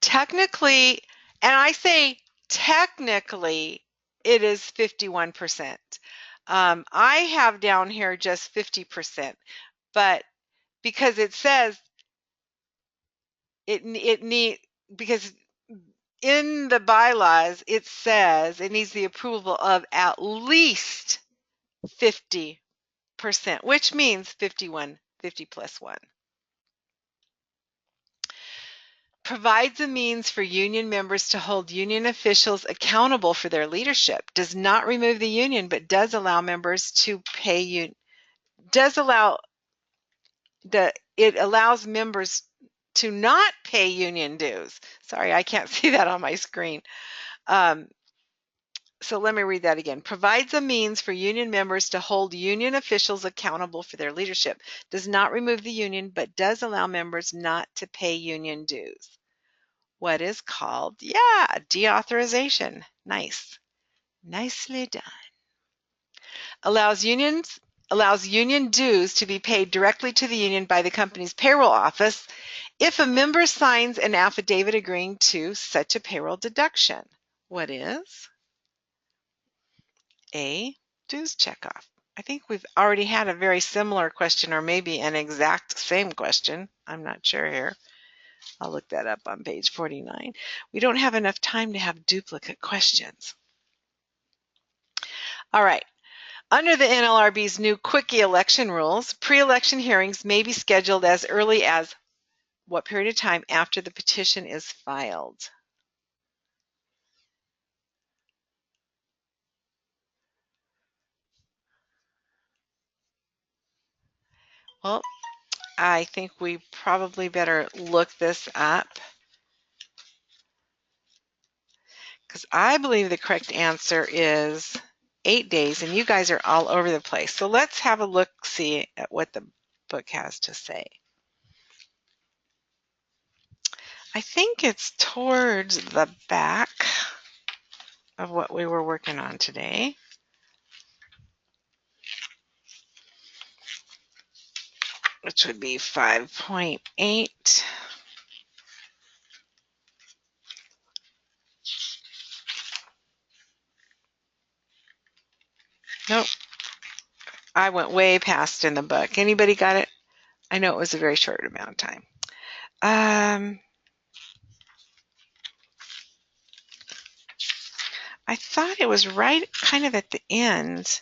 Technically, And I say technically it is 51%. I have down here just 50%, but because it says because in the bylaws it says it needs the approval of at least 50%, which means 50 plus 1. Provides a means for union members to hold union officials accountable for their leadership. Does not remove the union, but does allow members to pay it allows members to not pay union dues. Sorry, I can't see that on my screen. So let me read that again. Provides a means for union members to hold union officials accountable for their leadership. Does not remove the union, but does allow members not to pay union dues. What is called, deauthorization. Nice. Nicely done. Allows union dues to be paid directly to the union by the company's payroll office if a member signs an affidavit agreeing to such a payroll deduction. What is? A, dues checkoff. I think we've already had a very similar question, or maybe an exact same question. I'm not sure here. I'll look that up on page 49. We don't have enough time to have duplicate questions. All right. Under the NLRB's new quickie election rules, pre-election hearings may be scheduled as early as what period of time after the petition is filed? Well, I think we probably better look this up because I believe the correct answer is 8 days, and you guys are all over the place. So let's have a look-see at what the book has to say. I think it's towards the back of what we were working on today. Which would be 5.8. Nope. I went way past in the book. Anybody got it? I know it was a very short amount of time. I thought it was right kind of at the end.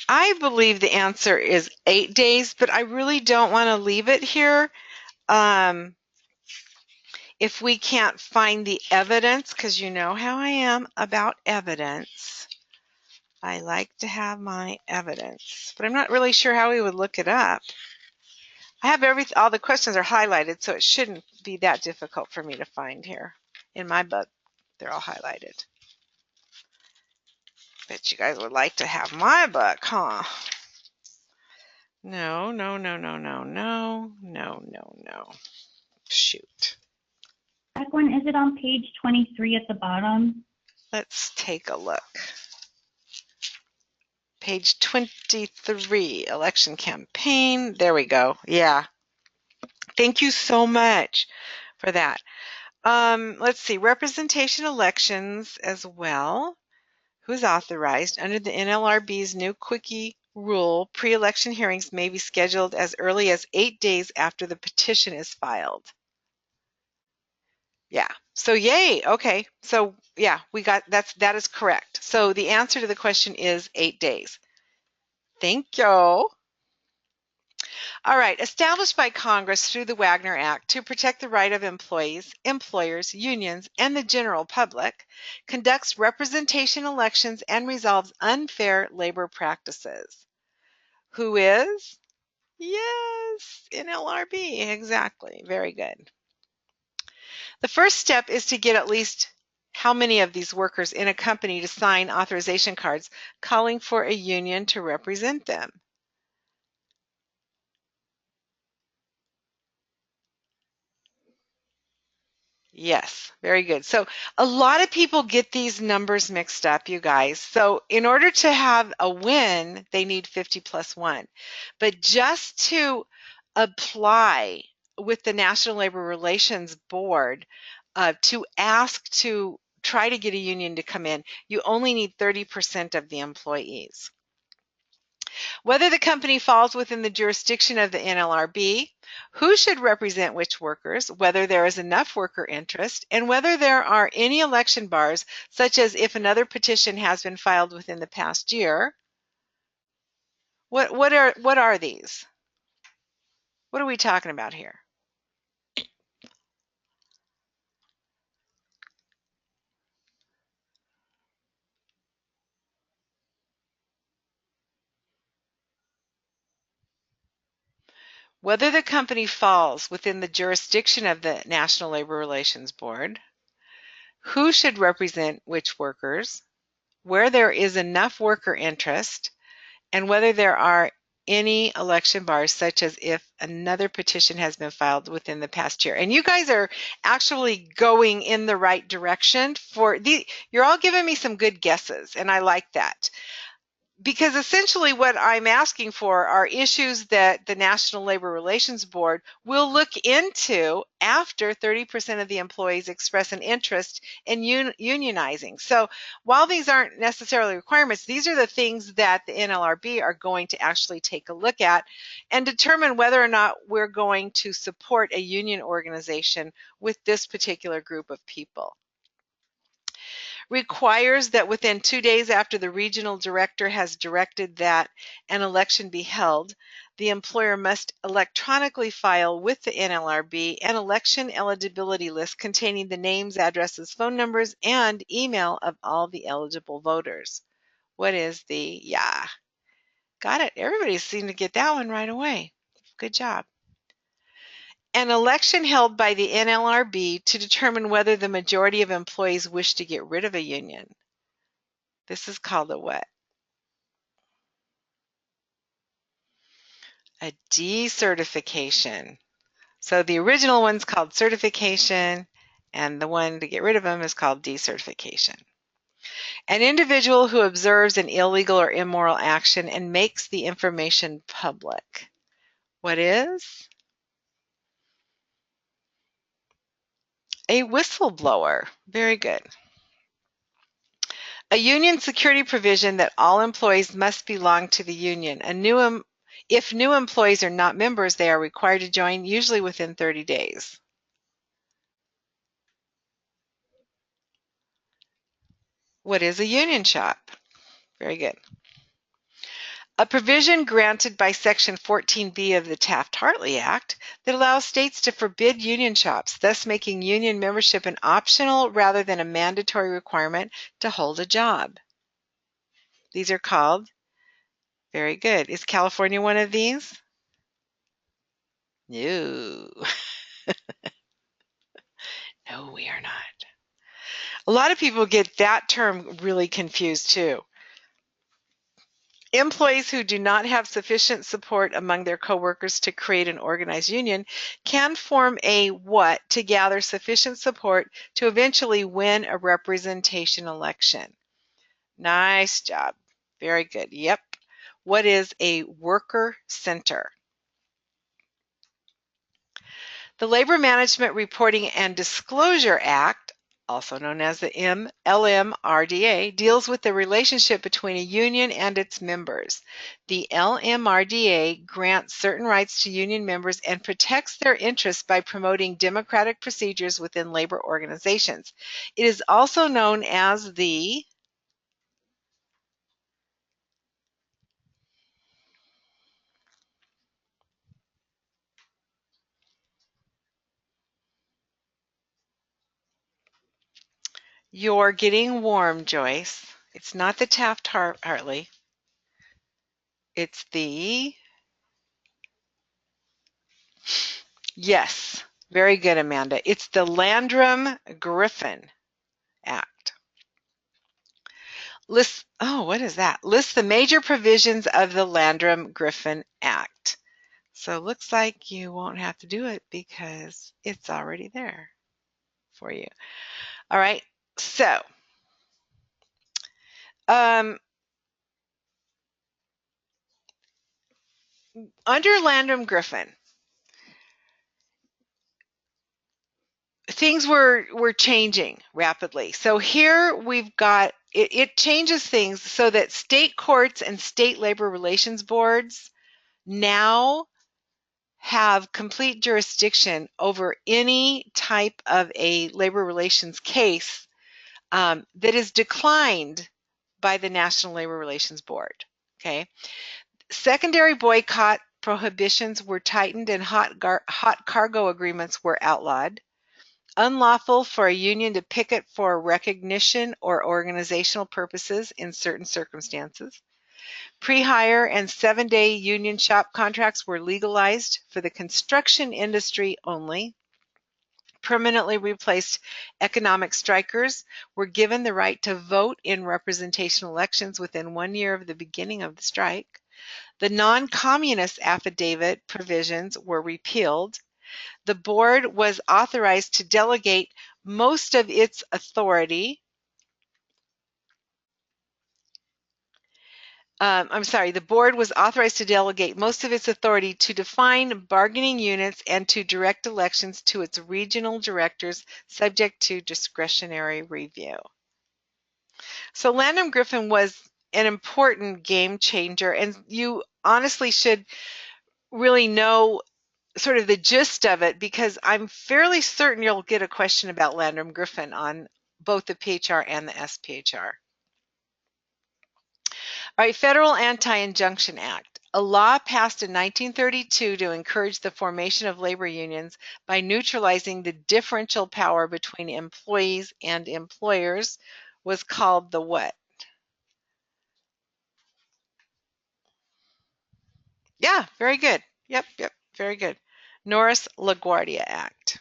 I believe the answer is 8 days, but I really don't want to leave it here. If we can't find the evidence, because you know how I am about evidence. I like to have my evidence, but I'm not really sure how we would look it up. I have all the questions are highlighted, so it shouldn't be that difficult for me to find here. In my book, they're all highlighted. Bet you guys would like to have my book, huh? No. Shoot. Back one, is it on page 23 at the bottom? Let's take a look. Page 23, election campaign. There we go. Yeah. Thank you so much for that. Let's see, representation elections as well. Who's authorized? Under the NLRB's new quickie rule, pre-election hearings may be scheduled as early as 8 days after the petition is filed. Yeah, so yay, okay. So yeah, that is correct. So the answer to the question is 8 days. Thank you. All right, established by Congress through the Wagner Act to protect the right of employees, employers, unions, and the general public, conducts representation elections and resolves unfair labor practices. Who is? Yes, NLRB, exactly. Very good. The first step is to get at least how many of these workers in a company to sign authorization cards calling for a union to represent them. Yes, very good. So a lot of people get these numbers mixed up, you guys. So in order to have a win, they need 50 plus 1. But just to apply with the National Labor Relations Board to ask to try to get a union to come in, you only need 30% of the employees. Whether the company falls within the jurisdiction of the NLRB, who should represent which workers, whether there is enough worker interest, and whether there are any election bars, such as if another petition has been filed within the past year. What are these? What are we talking about here? Whether the company falls within the jurisdiction of the National Labor Relations Board, who should represent which workers, where there is enough worker interest, and whether there are any election bars, such as if another petition has been filed within the past year. And you guys are actually going in the right direction for you're all giving me some good guesses, and I like that. Because essentially what I'm asking for are issues that the National Labor Relations Board will look into after 30% of the employees express an interest in unionizing. So while these aren't necessarily requirements, these are the things that the NLRB are going to actually take a look at and determine whether or not we're going to support a union organization with this particular group of people. Requires that within 2 days after the regional director has directed that an election be held, the employer must electronically file with the NLRB an election eligibility list containing the names, addresses, phone numbers, and email of all the eligible voters. What is yeah, got it. Everybody seemed to get that one right away. Good job. An election held by the NLRB to determine whether the majority of employees wish to get rid of a union. This is called a what? A decertification. So the original one's called certification, and the one to get rid of them is called decertification. An individual who observes an illegal or immoral action and makes the information public. What is? A whistleblower. Very good. A union security provision that all employees must belong to the union. If new employees are not members, they are required to join, usually within 30 days. What is a union shop? Very good. A provision granted by Section 14B of the Taft-Hartley Act that allows states to forbid union shops, thus making union membership an optional rather than a mandatory requirement to hold a job. These are called, very good. Is California one of these? No. No, we are not. A lot of people get that term really confused too. Employees who do not have sufficient support among their coworkers to create an organized union can form a what to gather sufficient support to eventually win a representation election. Nice job. Very good. Yep. What is a worker center? The Labor Management Reporting and Disclosure Act, also known as the LMRDA, deals with the relationship between a union and its members. The LMRDA grants certain rights to union members and protects their interests by promoting democratic procedures within labor organizations. It is also known as the You're getting warm, Joyce. It's not the Taft-Hartley. It's the Yes, very good, Amanda. It's the Landrum-Griffin Act. What is that? Lists the major provisions of the Landrum-Griffin Act. So it looks like you won't have to do it because it's already there for you. All right, so under Landrum Griffin, things were changing rapidly. So here we've got, it changes things so that state courts and state labor relations boards now have complete jurisdiction over any type of a labor relations case that is declined by the National Labor Relations Board. Okay. Secondary boycott prohibitions were tightened and hot cargo agreements were outlawed. Unlawful for a union to picket for recognition or organizational purposes in certain circumstances. Pre-hire and 7-day union shop contracts were legalized for the construction industry only. Permanently replaced economic strikers were given the right to vote in representation elections within 1 year of the beginning of the strike. The non-communist affidavit provisions were repealed. The board was authorized to delegate most of its authority. The board was authorized to delegate most of its authority to define bargaining units and to direct elections to its regional directors subject to discretionary review. So Landrum Griffin was an important game changer, and you honestly should really know sort of the gist of it, because I'm fairly certain you'll get a question about Landrum Griffin on both the PHR and the SPHR. All right, Federal Anti-Injunction Act, a law passed in 1932 to encourage the formation of labor unions by neutralizing the differential power between employees and employers, was called the what? Yeah, very good. Yep, very good. Norris-LaGuardia Act.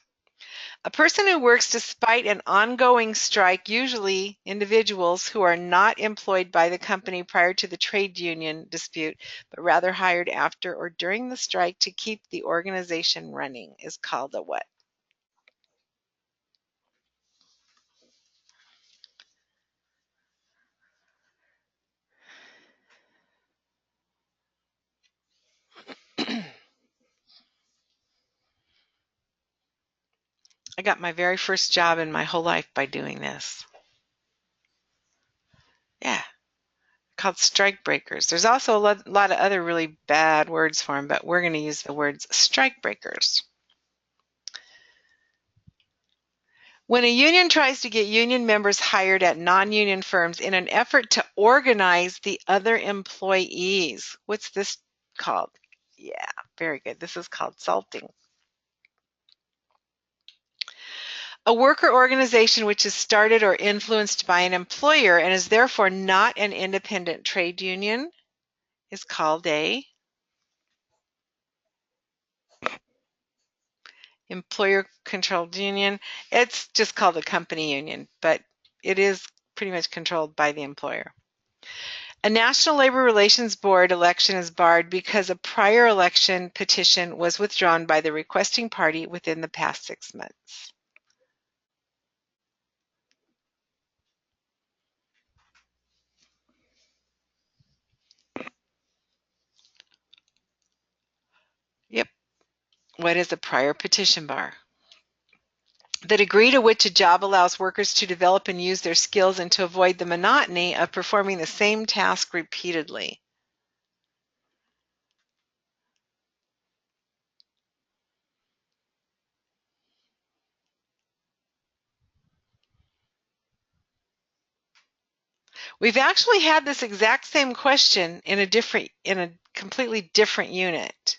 A person who works despite an ongoing strike, usually individuals who are not employed by the company prior to the trade union dispute, but rather hired after or during the strike to keep the organization running, is called a what? I got my very first job in my whole life by doing this. Yeah, called strike breakers. There's also a lot of other really bad words for them, but we're going to use the words strike breakers. When a union tries to get union members hired at non-union firms in an effort to organize the other employees, what's this called? Yeah, very good. This is called salting. A worker organization which is started or influenced by an employer and is therefore not an independent trade union is called a employer-controlled union. It's just called a company union, but it is pretty much controlled by the employer. A National Labor Relations Board election is barred because a prior election petition was withdrawn by the requesting party within the past 6 months. Yep. What is a prior petition bar? The degree to which a job allows workers to develop and use their skills and to avoid the monotony of performing the same task repeatedly. We've actually had this exact same question in a completely different unit.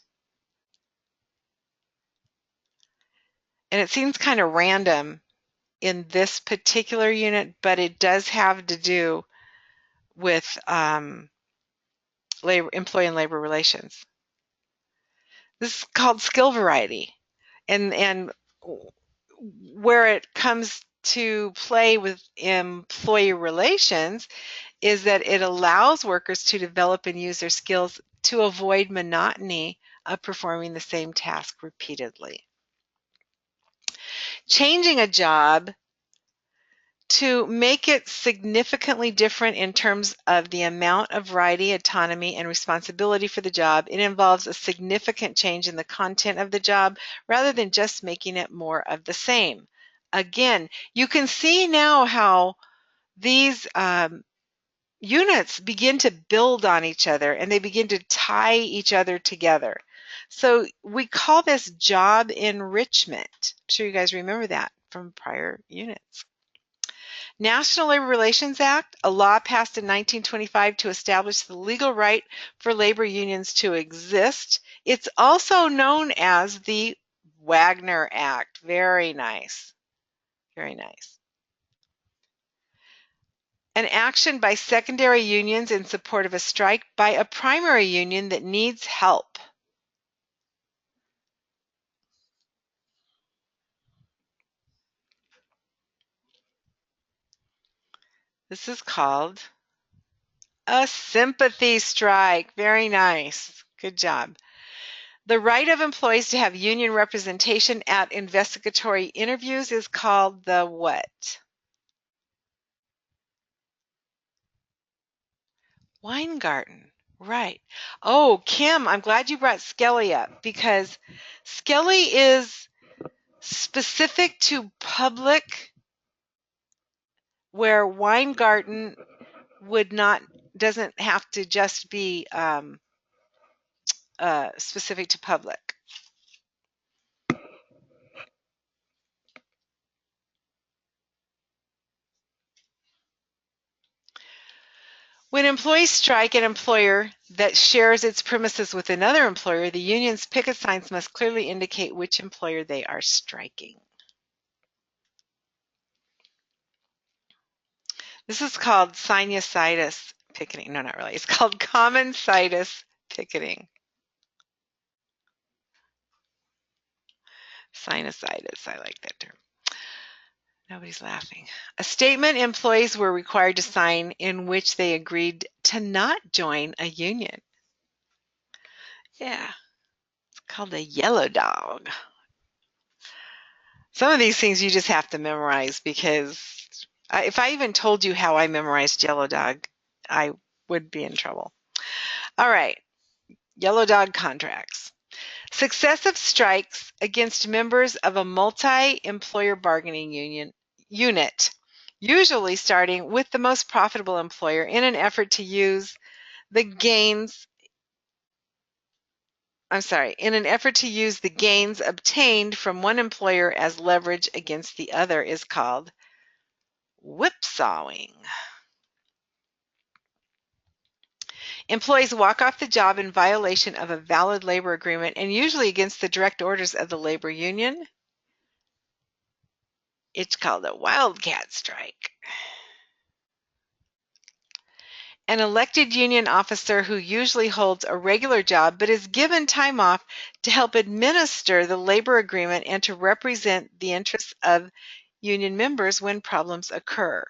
And it seems kind of random in this particular unit, but it does have to do with employee and labor relations. This is called skill variety, and where it comes to play with employee relations is that it allows workers to develop and use their skills to avoid monotony of performing the same task repeatedly. changing a job to make it significantly different in terms of the amount of variety, autonomy, and responsibility for the job. It involves a significant change in the content of the job rather than just making it more of the same. Again, you can see now how these units begin to build on each other and they begin to tie each other together. So we call this job enrichment. I'm sure you guys remember that from prior units. National Labor Relations Act, a law passed in 1925 to establish the legal right for labor unions to exist. It's also known as the Wagner Act. Very nice. Very nice. An action by secondary unions in support of a strike by a primary union that needs help. This is called a sympathy strike. Very nice. Good job. The right of employees to have union representation at investigatory interviews is called the what? Weingarten. Right. Oh, Kim, I'm glad you brought Skelly up because Skelly is specific to public where Weingarten doesn't have to just be specific to public. When employees strike an employer that shares its premises with another employer, the union's picket signs must clearly indicate which employer they are striking. This is called sinusitis picketing. No, not really. It's called common situs picketing. Sinusitis, I like that term. Nobody's laughing. A statement employees were required to sign in which they agreed to not join a union. Yeah, it's called a yellow dog. Some of these things you just have to memorize because if I even told you how I memorized yellow dog, I would be in trouble. All right, yellow dog contracts. Successive strikes against members of a multi-employer bargaining unit, usually starting with the most profitable employer in an effort to use the gains obtained from one employer as leverage against the other is called whipsawing. Employees walk off the job in violation of a valid labor agreement and usually against the direct orders of the labor union. It's called a wildcat strike. An elected union officer who usually holds a regular job but is given time off to help administer the labor agreement and to represent the interests of union members when problems occur.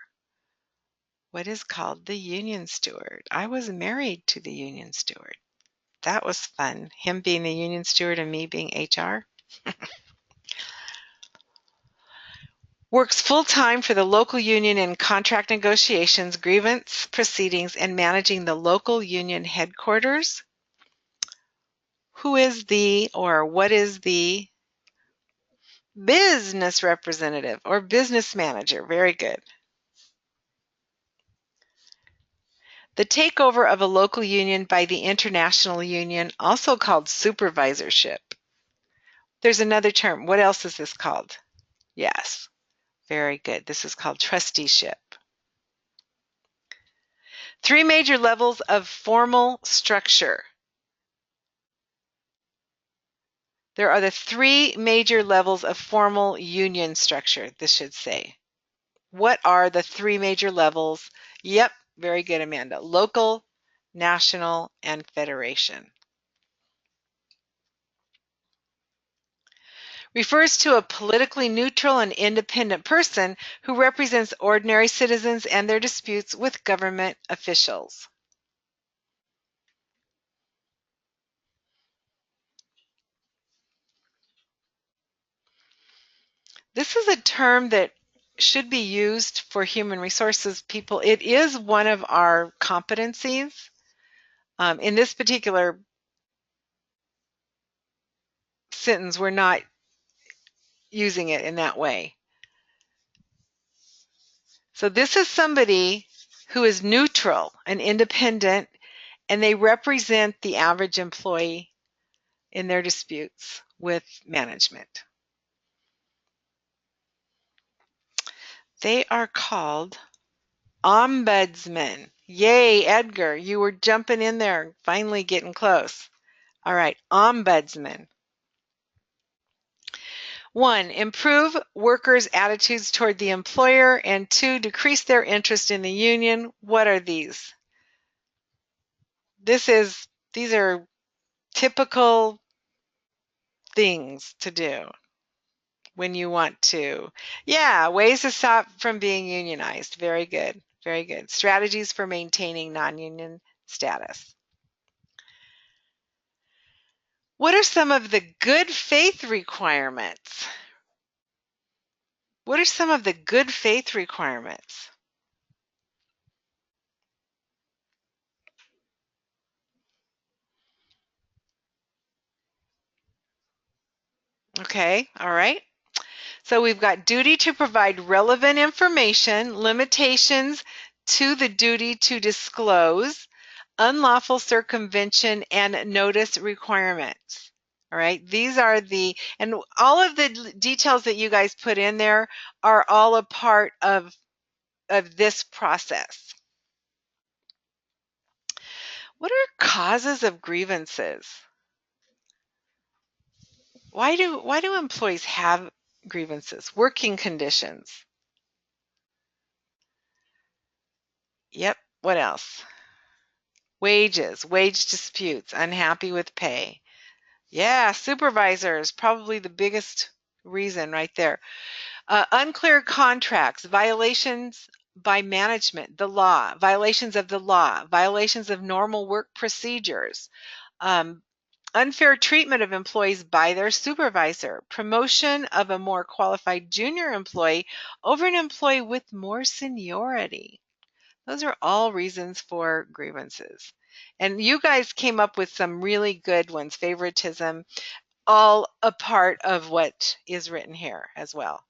What is called the union steward. I was married to the union steward. That was fun. Him being the union steward and me being HR. Works full-time for the local union in contract negotiations, grievance proceedings, and managing the local union headquarters. Who is the or what is the business representative or business manager? Very good. The takeover of a local union by the international union, also called supervisorship. There's another term. What else is this called? Yes. Very good. This is called trusteeship. Three major levels of formal structure. There are the three major levels of formal union structure, this should say. What are the three major levels? Yep, very good, Amanda. Local, national, and federation. Refers to a politically neutral and independent person who represents ordinary citizens and their disputes with government officials. This is a term that should be used for human resources people. It is one of our competencies. In this particular sentence, we're not using it in that way. So this is somebody who is neutral and independent, and they represent the average employee in their disputes with management. They are called ombudsmen. Yay, Edgar, you were jumping in there, finally getting close. All right, ombudsman. 1, improve workers' attitudes toward the employer, and 2, decrease their interest in the union. What are these? These are typical things to do when you want to. Yeah, ways to stop from being unionized. Very good. Very good. Strategies for maintaining non-union status. What are some of the good faith requirements? What are some of the good faith requirements? Okay, all right. So we've got duty to provide relevant information, limitations to the duty to disclose, unlawful circumvention, and notice requirements. All right, these are and all of the details that you guys put in there are all a part of this process. What are causes of grievances? Why do employees have grievances? Working conditions. Yep, what else? Wages, wage disputes, unhappy with pay. Yeah, supervisors, probably the biggest reason right there. Unclear contracts, violations by management, the law, violations of the law, violations of normal work procedures, unfair treatment of employees by their supervisor, promotion of a more qualified junior employee over an employee with more seniority. Those are all reasons for grievances. And you guys came up with some really good ones, favoritism, all a part of what is written here as well.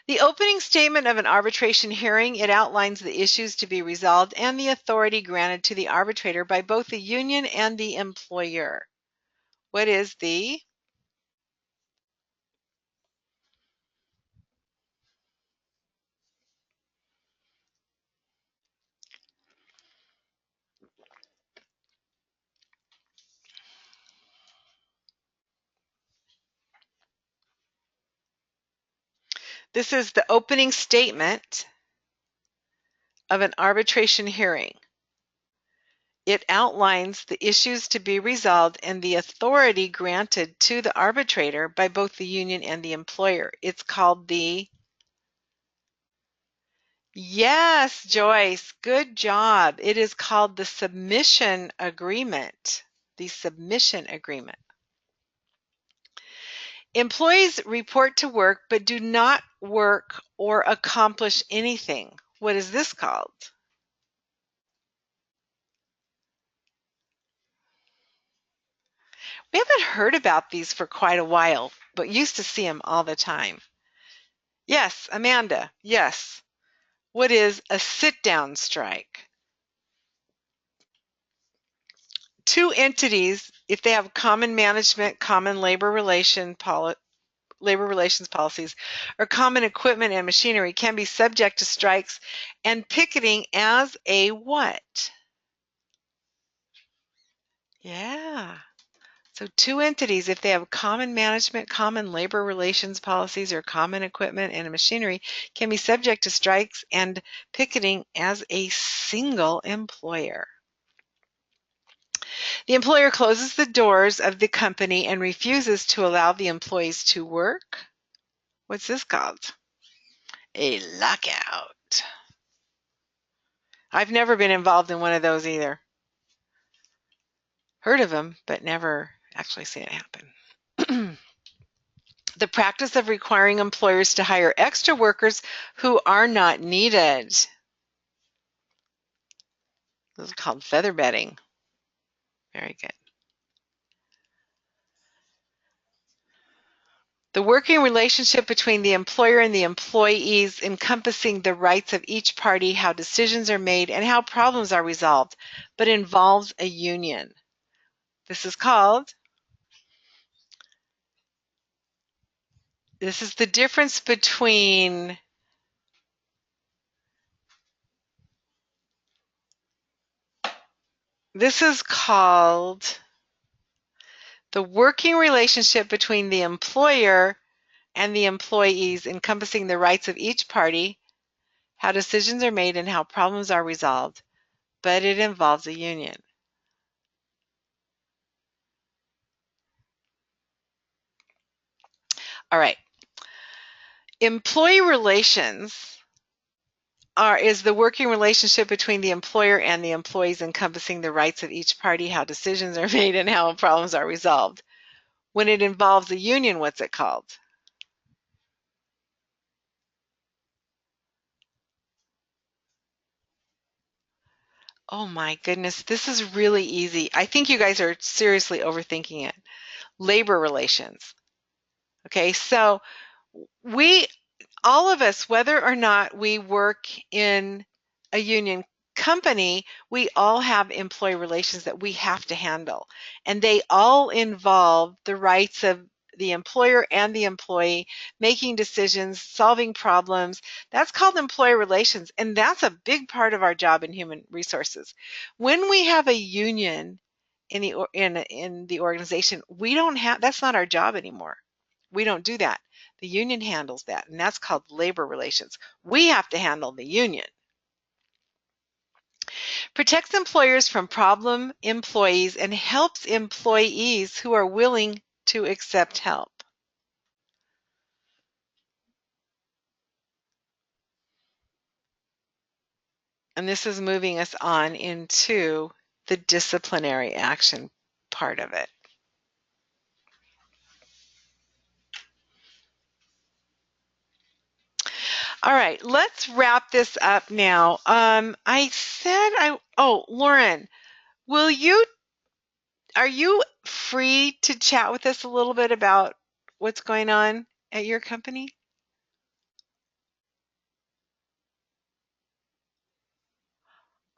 The opening statement of an arbitration hearing, it outlines the issues to be resolved and the authority granted to the arbitrator by both the union and the employer. What is the? This is the opening statement of an arbitration hearing. It outlines the issues to be resolved and the authority granted to the arbitrator by both the union and the employer. It's called the... Yes, Joyce, good job. It is called the submission agreement. The submission agreement. Employees report to work but do not work or accomplish anything. What is this called? We haven't heard about these for quite a while, but used to see them all the time. Yes, Amanda, yes. What is a sit-down strike? Two entities, if they have common management, common labor relations policies, or common equipment and machinery, can be subject to strikes and picketing as a what? Yeah. So two entities, if they have common management, common labor relations policies, or common equipment and machinery, can be subject to strikes and picketing as a single employer. The employer closes the doors of the company and refuses to allow the employees to work. What's this called? A lockout. I've never been involved in one of those either. Heard of them, but never actually seen it happen. The practice of requiring employers to hire extra workers who are not needed. This is called feather bedding. Very good. The working relationship between the employer and the employees, encompassing the rights of each party, how decisions are made, and how problems are resolved, but involves a union. This is the difference between this is called the working relationship between the employer and the employees, encompassing the rights of each party, how decisions are made, and how problems are resolved, but it involves a union. All right. Employee relations is the working relationship between the employer and the employees, encompassing the rights of each party, how decisions are made, and how problems are resolved. When it involves a union, what's it called? Oh my goodness, this is really easy. I think you guys are seriously overthinking it. Labor relations. Okay, so all of us, whether or not we work in a union company, we all have employee relations that we have to handle. And they all involve the rights of the employer and the employee, making decisions, solving problems. That's called employee relations. And that's a big part of our job in human resources. When we have a union in the organization, we don't have, that's not our job anymore. We don't do that. The union handles that, and that's called labor relations. We have to handle the union. Protects employers from problem employees and helps employees who are willing to accept help. And this is moving us on into the disciplinary action part of it. All right, let's wrap this up now. Lauren, are you free to chat with us a little bit about what's going on at your company?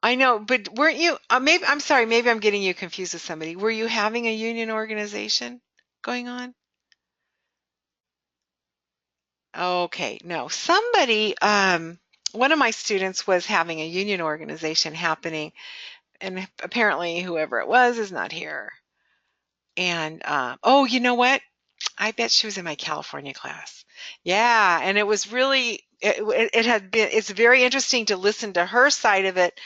I know, but weren't you, I'm sorry, maybe I'm getting you confused with somebody. Were you having a union organization going on? Okay, no, one of my students was having a union organization happening, and apparently whoever it was is not here. And, oh, you know what? I bet she was in my California class. Yeah, and it was really it's very interesting to listen to her side of it,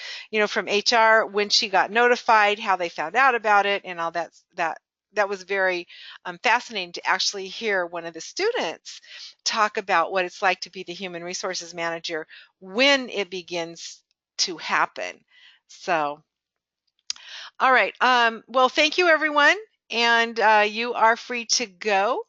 from HR when she got notified, how they found out about it, and all that was very fascinating to actually hear one of the students talk about what it's like to be the human resources manager when it begins to happen. So, all right. Well, thank you, everyone, and you are free to go.